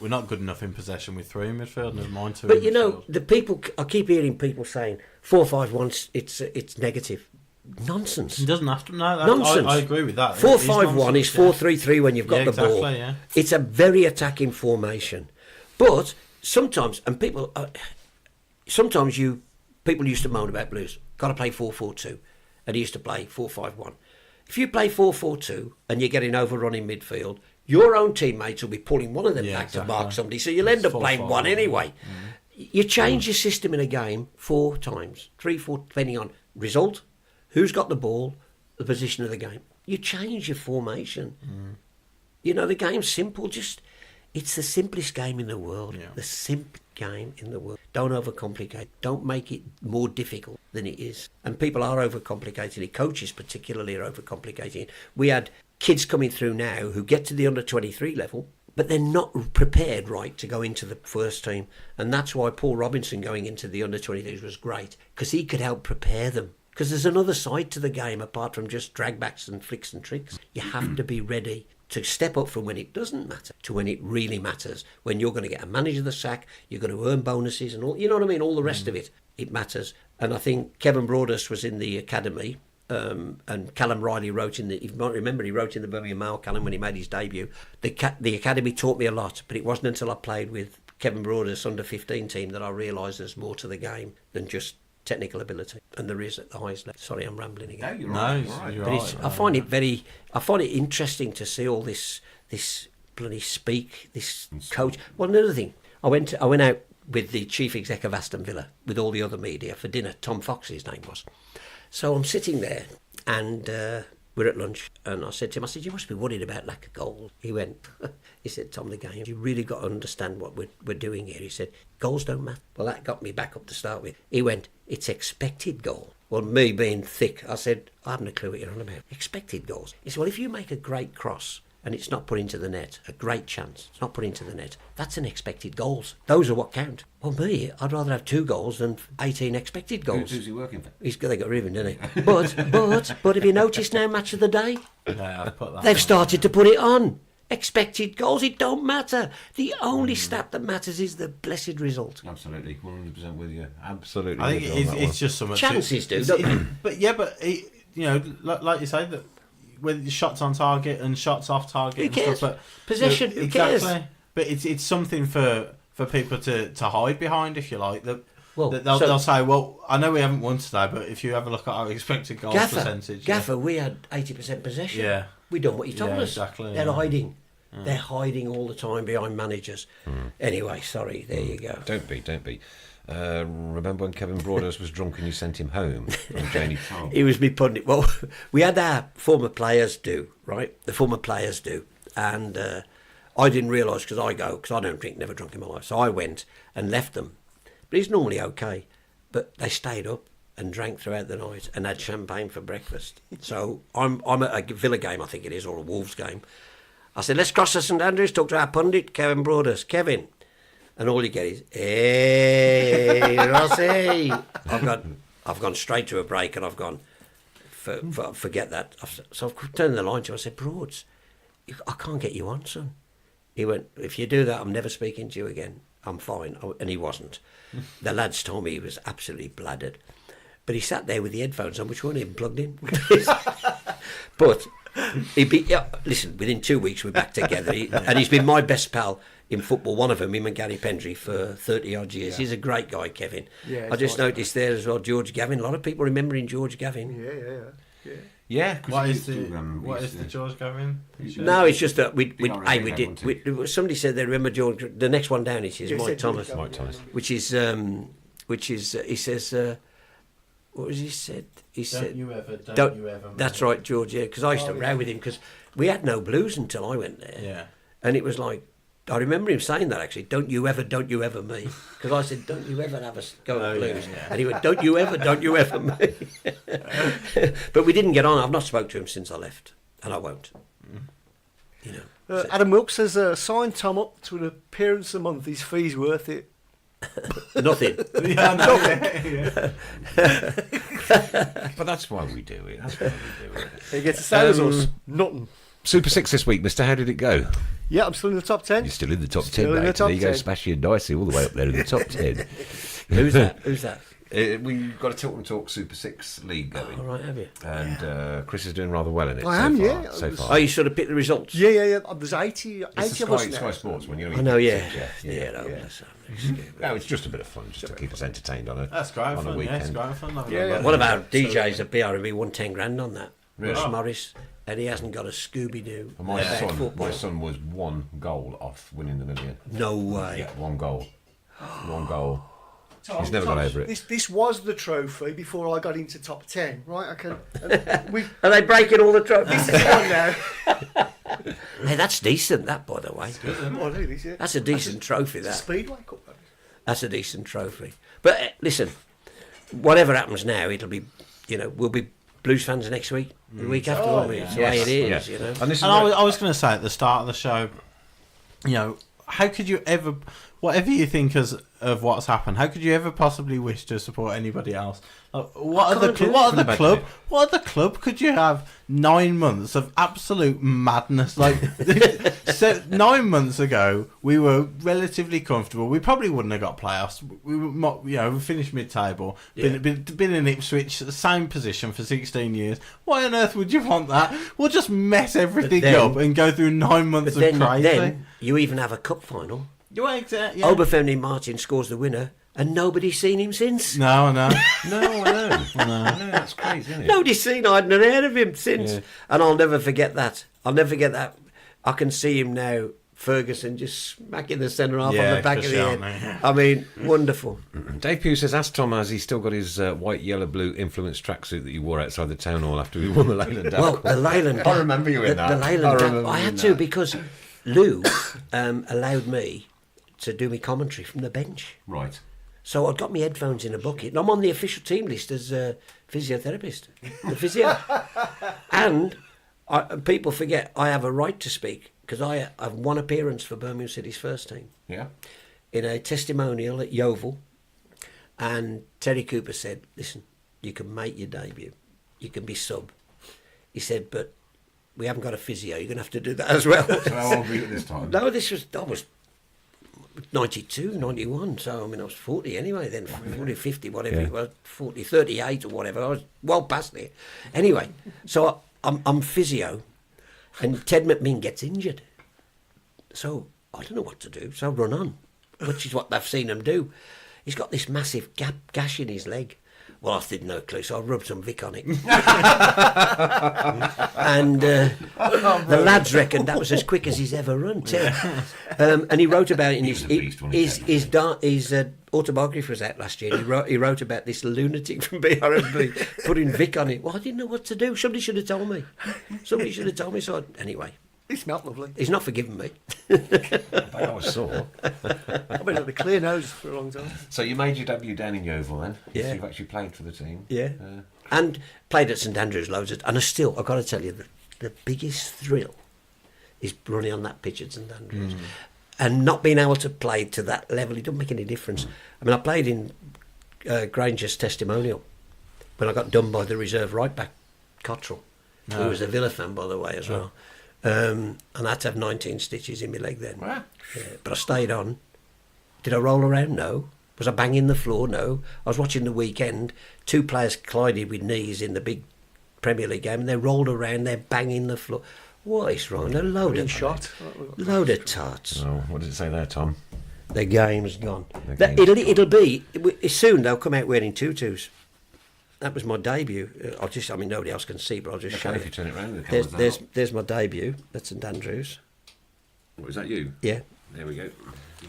We're not good enough in possession with 3 in midfield. Never mind 2. But in you know, midfield. the people. I keep hearing people saying 4-5-1. It's negative. Nonsense. He doesn't have to. No, Nonsense. I agree with that. 4-5-1 is 4-3-3 when you've got the exactly, ball. yeah. It's a very attacking formation, but sometimes people used to moan about Blues. Got to play 4-4-2, and he used to play 4-5-1. If you play 4-4-2 and you're getting overrun in midfield, your own teammates will be pulling one of them back to mark somebody, so you'll end up playing 4-5-1. one anyway. You change your system in a game 4 times, 3, 4, depending on result, who's got the ball, the position of the game. You change your formation. You know, the game's simple. It's the simplest game in the world. Yeah. The simplest game in the world. Don't overcomplicate. Don't make it more difficult than it is. And people are overcomplicating it. Coaches particularly are overcomplicating it. We had kids coming through now who get to the under-23 level, but they're not prepared right to go into the first team. And that's why Paul Robinson going into the under-23s was great, because he could help prepare them. Because there's another side to the game apart from just dragbacks and flicks and tricks. You have to be ready to step up from when it doesn't matter to when it really matters. When you're going to get a manager of the sack, you're going to earn bonuses and all, you know what I mean? All the rest of it, it matters. And I think Kevin Broadhurst was in the academy, and Callum Riley wrote in the, if you might remember, he wrote in the Birmingham Mail, Callum, when he made his debut. The academy taught me a lot, but it wasn't until I played with Kevin Broadhurst's under-15 team that I realised there's more to the game than just technical ability, and there is at the highest level. Sorry, I'm rambling again. No, you're No, right. you're right. But it's, I find it interesting to see all this bloody speak, this coach. Well, another thing, I went out with the chief exec of Aston Villa with all the other media for dinner. Tom Fox, his name was. So I'm sitting there, and we're at lunch, and I said to him, you must be worried about lack of goals. He went, he said, Tom, the game, you really got to understand what we're doing here. He said, goals don't matter. Well, that got me back up to start with. He went, it's expected goal. Well, me being thick, I said, I haven't a clue what you're on about. Expected goals. He said, well, if you make a great cross and it's not put into the net, a great chance, it's not put into the net, that's an expected goals. Those are what count. Well, me, I'd rather have 2 goals than 18 expected goals. Who's he working for? They got rid of him, didn't he? But have you noticed now, Match of the Day? Yeah, I've put that. They've started to put it on. Expected goals, it don't matter. The only stat that matters is the blessed result. Absolutely, 100% with you. Absolutely. I think with you on that it's just so much. Chances do, it's- don't they? But you know, like you say, that with shots on target and shots off target Who and cares? stuff. But Possession, who cares? exactly. But it's something for people to hide behind, if you like. Well, That so- they'll say, well, I know we haven't won today, but if you have a look at our expected goals percentage, Gaffer, we had 80% possession. Yeah. We done what you told Yeah, us. exactly, They're yeah. hiding. They're hiding all the time behind managers. Anyway, sorry, there you go. Don't be. Remember when Kevin Broadhurst was drunk and you sent him home from Janie Tom? He was me pundit. Well, we had our former players do, right? The former players do. And I didn't realise, because I don't drink, never drunk in my life. So I went and left them. But he's normally okay. But they stayed up and drank throughout the night and had champagne for breakfast. So I'm at a Villa game, I think it is, or a Wolves game. I said, let's cross to St Andrews, talk to our pundit, Kevin Broadhurst. Kevin. And all you get is, hey, Rossi. I've gone straight to a break and I've gone, forget that. So I've turned the line to him. I said, Broads, I can't get you on, son. He went, if you do that, I'm never speaking to you again. I'm fine. And he wasn't. The lads told me he was absolutely bladdered. But he sat there with the headphones on, which weren't even plugged in. But listen, within 2 weeks we're back together. And he's been my best pal in football, one of them, him and Gary Pendry, for 30-odd years. Yeah. He's a great guy, Kevin. Yeah, I just noticed there as well, George Gavin. A lot of people remembering George Gavin. Yeah. Yeah, What is the George Gavin? No, it's just that we RFA did. Somebody said they remember George. The next one down is Yeah, Mike said Thomas, George Gavin, Mike Thomas. which is he says what was he said? He Don't said, you ever, don't "Don't." you ever. That's right, George. Yeah, because I used to row with him because we had no blues until I went there. Yeah. And it was like, I remember him saying that actually, don't you ever me. Because I said, don't you ever have a go at blues. yeah. And he went, don't you ever me. But we didn't get on. I've not spoke to him since I left. And I won't. You know. Adam Wilkes says, sign Tom up to an appearance a month. His fee's worth it. Nothing. But that's why we do it. That's why we do it. He gets the same as us. Nothing. Super 6 this week, mister. How did it go? Yeah, I'm still in the top 10. You're still in the top 10, Still in the mate. top There you go, 10. Spashy and Dicey all the way up there in the top 10. Who's that? Who's that? We've got a Tilton Talk Super 6 league going. All right, have you? And Chris is doing rather well in it. I so am, far, yeah. So far. Oh, you sort of picked the results? Yeah. There's 80 It's of the us Sky, now. Sky Sports when you're I know, yeah. yeah. No, it's just a bit of fun, just to keep us entertained on That's great on a fun. Yeah, weekend. it's great fun. Yeah. One of our DJs at BRB won 10 grand on that. Really? Russ Morris. And he hasn't got a Scooby-Doo. And my about son, football. my son was 1 goal off winning the million. No way. Yeah, 1 goal. 1 goal. He's never got over it. This was the trophy before I got into top 10, right? I can. We've Are they breaking all the trophies? won now. Hey, that's decent, that, by the way. Oh, look at this, yeah. That's a decent trophy, that. Speedway Cup. That is. That's a decent trophy. But listen, whatever happens now, it'll be, we'll be Blues fans next week, the week after, won't we? It's the way it is, Yeah. you know. And this is And I was going to say at the start of the show, how could you ever, whatever you think of what's happened, how could you ever possibly wish to support anybody else? What other club could you have 9 months of absolute madness? Like, so 9 months ago, we were relatively comfortable. We probably wouldn't have got playoffs. We finished mid-table. Been in Ipswich, the same position for 16 years. Why on earth would you want that? We'll just mess everything up and go through 9 months of crazy. Then you even have a cup final. Exactly. Oberfemny Martin scores the winner, and nobody's seen him since. No, No, I know. I know, that's crazy, isn't it? Nobody's seen I hadn't heard of him since. Yeah. And I'll never forget that. I can see him now, Ferguson, just smacking the centre half on the back of the head. Cristiano. I mean, wonderful. Dave Pugh says, ask Tom, has he still got his white, yellow, blue influence tracksuit that you wore outside the town hall after we won the Leyland Dab? Well, the Leyland I remember you in that. The Leyland Dab, I had to because Lou allowed me to do my commentary from the bench. Right. So I'd got my headphones in a bucket, and I'm on the official team list as a physiotherapist, the physio. And people forget I have a right to speak because I have one appearance for Birmingham City's first team Yeah. in a testimonial at Yeovil. And Terry Cooper said, listen, you can make your debut. You can be sub. He said, but we haven't got a physio. You're going to have to do that as well. So how old were you at this time? No, I was 92, 91, so I mean I was 40 anyway then, 40, 50, whatever it was, 40, 38 or whatever, I was well past it. Anyway, so I'm physio, and Ted McMinn gets injured. So I don't know what to do, so I run on, which is what they've seen him do. He's got this massive gash in his leg. Well, I did no clue, so I rubbed some Vic on it. And the lads reckoned that was as quick as he's ever run, Ted. And he wrote about it in his autobiography was out last year. He wrote about this lunatic from BRMB putting Vic on it. Well, I didn't know what to do. Somebody should have told me. So anyway, He smelt lovely. he's not forgiven me. I was sore. I've been at the clear nose for a long time. So you made your debut down in Yeovil then? Yeah. So you've actually played for the team? Yeah. And played at St Andrews loads. And I've got to tell you, the biggest thrill is running on that pitch at St Andrews. And not being able to play to that level, it doesn't make any difference. I mean, I played in Granger's testimonial when I got done by the reserve right back, Cottrell, who was a Villa fan, by the way, as well. And I had to have 19 stitches in my leg then. Wow. Yeah, but I stayed on. Did I roll around? No. Was I banging the floor? No. I was watching the weekend. 2 players collided with knees in the big Premier League game, and they rolled around. They're banging the floor. What is wrong? A load of Shot. load of tarts. Oh, what does it say there, Tom? The game's gone. The That- game's it'll be soon. They'll come out wearing tutus. That was my debut. Nobody else can see, but I'll just show Okay, if you. you turn it round. There's my debut. That's St Andrews. Was that you? Yeah. There we go.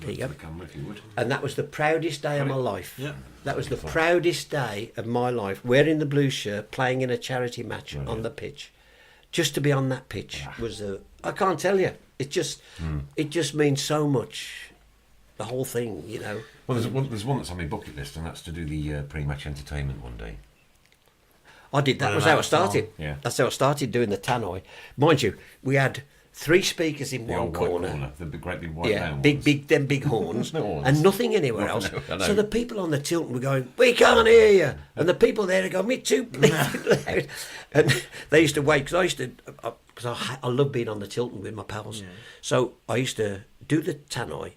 There you go. The camera, if you would. And that was the proudest day of my life. Yeah. That was the proudest day of my life, wearing the blue shirt, playing in a charity match on the pitch. Just to be on that pitch was I can't tell you. It just means so much. The whole thing, you know. Well, there's one that's on my bucket list, and that's to do the pre-match entertainment one day. I did. That was how I started. Yeah. That's how I started doing the tannoy. Mind you, we had 3 speakers in The one old white corner. the great big white Yeah, round big, ones. big horns, No horns. and nothing anywhere else. No, I know. So the people on the Tilton were going, "We can't hear you," and the people there are going, "Me too, please." Loud. And they used to wait because I love being on the Tilton with my pals. Yeah. So I used to do the tannoy,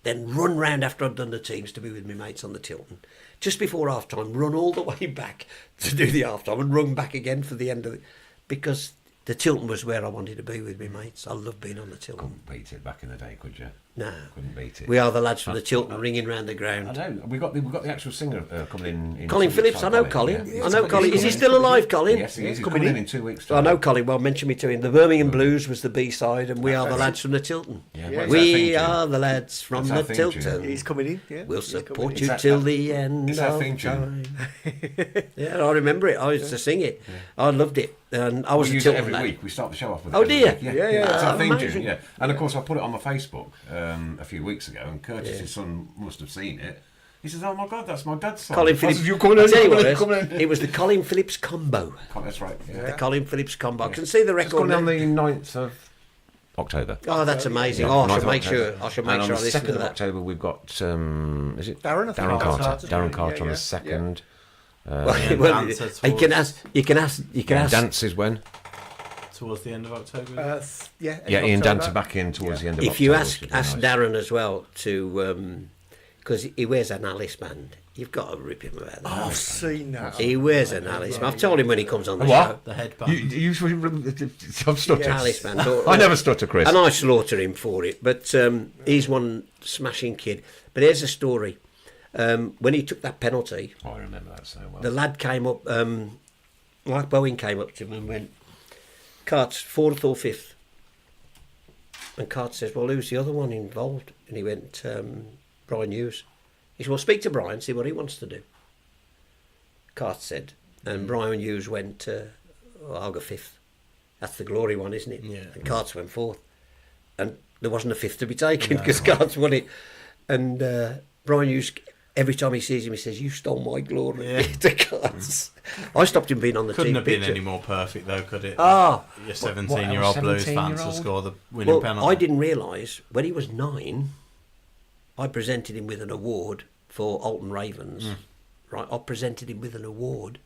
then run round after I'd done the teams to be with my mates on the Tilton. Just before half time, run all the way back to do the half time and run back again for the end of it, because the Tilton was where I wanted to be with my mates. I love being on the Tilton. Couldn't beat it back in the day, could you? No. Couldn't beat it. We are the lads from the Tilton ringing round the I ground. know. We've got the actual singer coming in. Colin 2 weeks' Phillips, I time, know Colin. yeah. I know Colin. Is he still alive, Colin? Yes, he is. He's coming coming in in. 2 weeks' I time. know Colin well. Mention me to him. The Birmingham Blues was the B-side, and We Are the Lads from the Tilton. Yeah, Yeah. what's that theme We tune? are the lads from That's the our theme tune. Tilton. He's coming in. Yeah, We'll he's coming support in. you Is that- till the end is that of theme tune? time. Yeah, I remember it. I used to sing it. I loved it, and I was We a use it Tilton every lad. week. We start the show off with it. Oh, every do you? week. Yeah. It's our theme Amazing. tune, yeah. And of course, I put it on my Facebook a few weeks ago, and Curtis, his son, must have seen it. He says, "Oh my God, that's my dad's song." Colin I Phillips. said, "You coming in? I tell you Coming what in, it coming is. in." It was the Colin Phillips combo. That's right. The Yeah. Colin Phillips combo. I can see the It's record. coming on now. the 9th of October. Oh, that's amazing. Yeah, Oh, I 9th should of make October. sure. I should make And sure I on the listen 2nd to of that. October, we've got is it Darren, I think. Darren Carter? Carter. Darren Yeah, Carter on yeah, the 2nd. Well, Dancer you can towards- ask. You can ask. Dance is when? Towards the end of October. Yeah, Yeah, end Ian of Dancer October. back in towards the end of If October. you which ask would be ask nice. Darren as well to, because he wears an Alice band, you've got to rip him about that. I've seen that. He wears an Alice band. I've told him when he comes on the What? show. The headband. I've stuttered. Yeah, Alice band. I never stutter, Chris. And I slaughter him for it, but he's one smashing kid. But here's a story. When he took that penalty, Oh, I remember that so well. the lad came up, Mark Bowen came up to him and went, "Cart's 4th or 5th?" And Cart says, "Well, who's the other one involved?" And he went, "Brian Hughes." He said, "Well, speak to Brian, see what he wants to do." Cart said, and Brian Hughes went, "I'll go 5th. That's the glory one, isn't it?" Yeah. And Carts went 4th. And there wasn't a 5th to be taken because Carts won it. And Brian Hughes, every time he sees him, he says, "You stole my glory." Yeah. To Carts. I stopped him being on the Couldn't team have been picture. any more perfect though, could it? Ah, Your 17-year-old Blues fan to 17-year-old? score the winning well, penalty. I didn't realise when he was 9, I presented him with an award for Alton Ravens. Right, I presented him with an award,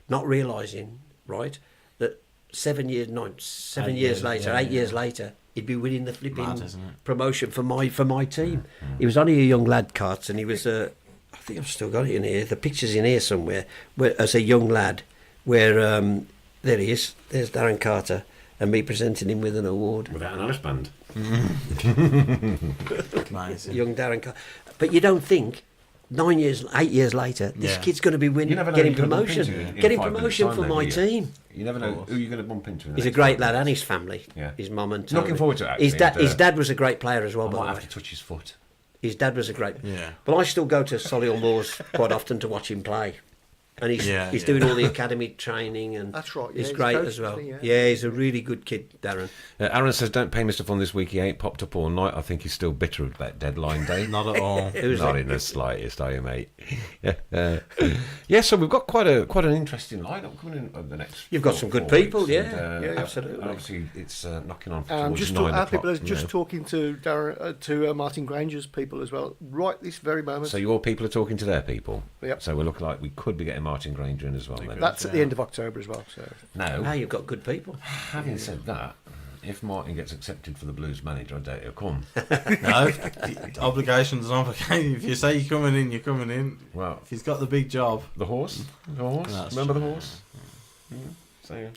not realising, right, that 7 years, no, 7 8 years years, later, yeah, 8 years yeah. later, he'd be winning the flipping Mad, isn't it? promotion for my team. He was only a young lad, Carts, and he was I think I've still got it in here. The picture's in here somewhere. Where, as a young lad, where there he is. There's Darren Carter, and me presenting him with an award. Without an Alice band. Amazing. Young Darren Carter. But you don't think 8 years later, this Yeah. kid's going to be You winning, never know getting who you're gonna bump promotion, into in getting 5 minutes' promotion time, for though, my do you? team. You never know who you're going to bump into. in the He's a next great 5 lad, and minutes. his family, Yeah. his mum and Looking Tony. forward to it, His actually, his and, dad was a great player as well, I by might the have way. to touch his foot. His dad was a great. Yeah. But I still go to Solihull Moors quite often to watch him play. And he's Yeah, he's yeah. doing all the academy training, and That's right, yeah, he's he's great coach, as well. isn't he? Yeah. Yeah, he's a really good kid, Darren. Aaron says, "Don't pay Mr. Fun this week. He ain't popped up all night. I think he's still bitter about deadline day." Not at all. Who's Not that? in the slightest, are you, mate? Yeah, so we've got quite an interesting lineup coming in over the next. You've got 4 some good 4 people, weeks, yeah. and, Yeah, absolutely. and obviously, it's knocking on I'm towards just 9 our o'clock. people are you just know. talking to Darren, to Martin Granger's people as well, right this very moment. So your people are talking to their people. Yep. So we're looking like we could be getting Martin Granger in as well. Then. That's at the end of October as well. So Ah, No. you've got good people. Having said that, if Martin gets accepted for the Blues manager, I doubt he'll come. No, obligations and obligations. If you say you're coming in, you're coming in. Well, If he's got the big job, the horse. The horse. That's Remember the true. horse? So.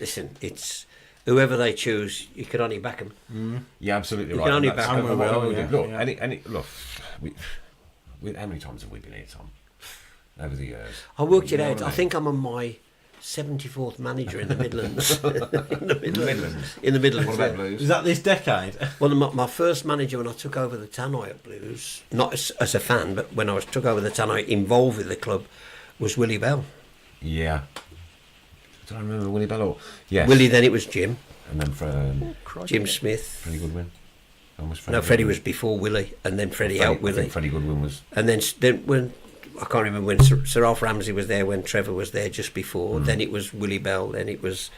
Listen, it's whoever they choose, you can only back them. Yeah, absolutely You right. can only And that's back what them. we Well, do. yeah, Look, yeah. any look. How many times have we been here, Tom? Over the years. I worked You it know out. what I mean? think I'm on my 74th manager in the Midlands. in the Midlands. In the Midlands. What about yeah. Blues? Is that this decade? Well, my first manager when I took over the Tannoy at Blues, not as a fan, but when I took over the Tannoy involved with the club, was Willie Bell. Yeah. Did I remember Willie Bell? Or? Yes. Willie, then it was Jim. And then Jim Smith. Freddie Goodwin. Almost No, Freddie was before Willie, and then Freddie helped I Willie. think Freddie Goodwin was. And then when I can't remember when Sir Alf Ramsey was there, when Trevor was there just before. Then it was Willie Bell. Then it was,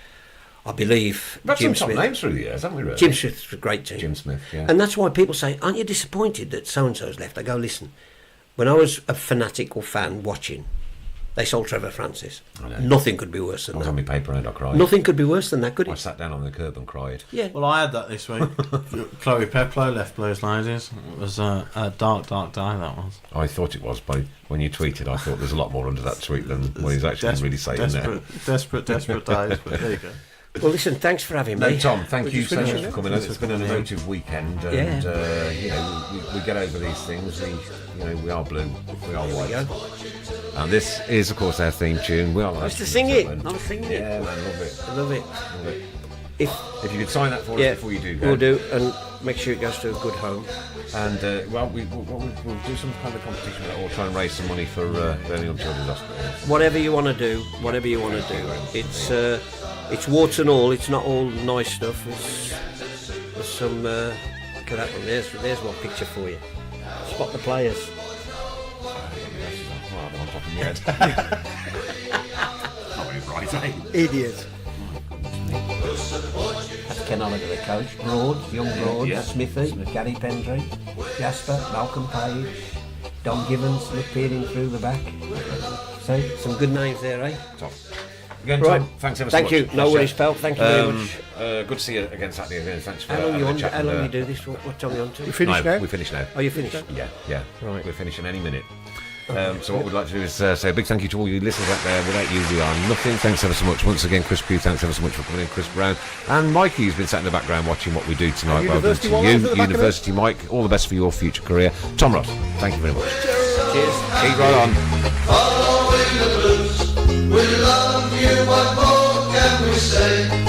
I believe, That's Jim some top Smith. names through the years, haven't we? Really? Jim Smith was a great team. Jim Smith, yeah. And that's why people say, aren't you disappointed that so-and-so's left? I go, listen, when I was a fanatical fan watching, they sold Trevor Francis. I know. Nothing could be worse I than was on that. my paper and I cried. Nothing could be worse than that, could I it? sat down on the curb and cried. Yeah. Well, I had that this week. Chloe Peplow left Blues Ladies. It was a dark, dark day, that was. I thought it was, but when you tweeted, I thought there's a lot more under that tweet than what he's actually really saying there. Desperate days, but there you go. Well, listen, thanks for having No, me. Tom, thank you so much finishing for it? coming. It's been an emotive weekend, and you know we get over these things. We are blue, we are white. And this is, of course, our theme tune. We are. Nice to sing it. I'm singing it. Yeah, man, love it. I love it. Love it. If If you could sign that for us before you do go. we'll do, and make sure it goes to a good home. And well, we'll do some kind of competition or try and raise some money for Birmingham Children's Hospital. Whatever you want to do, whatever you want to do. It's warts and all. It's not all nice stuff. There's some. Look at that one. There's one picture for you. Spot the players. On top of my head. Not really right, eh? Idiot. That's Ken Oliver, the coach. Broad, young Broad, Yeah. Smithy, Gary Pendry, Jasper, Malcolm Page, Don Givens, peering through the back. So some good names there, eh? Top. Again, Right. Tom, thanks ever so Thank much. you. No worries, pal. Thank you very much. Good to see you again Saturday again. Thanks for How long having you a on? chat How and, long you do this? What time are you on to? You finished no, now? we finish now. Oh, you finished? Yeah. Right. We're finishing any minute. So what we'd like to do is say a big thank you to all you listeners out there. Without you, we are nothing. Thanks ever so much. Once again, Chris Pugh, thanks ever so much for coming in, Chris Brown. And Mikey, who's been sat in the background watching what we do tonight. And Well done to University One you, at the back of it. University Mike. All the best for your future career. Tom Ross, thank you very much. Cheers. Keep right on. Following the blues, we love you, what more can we say?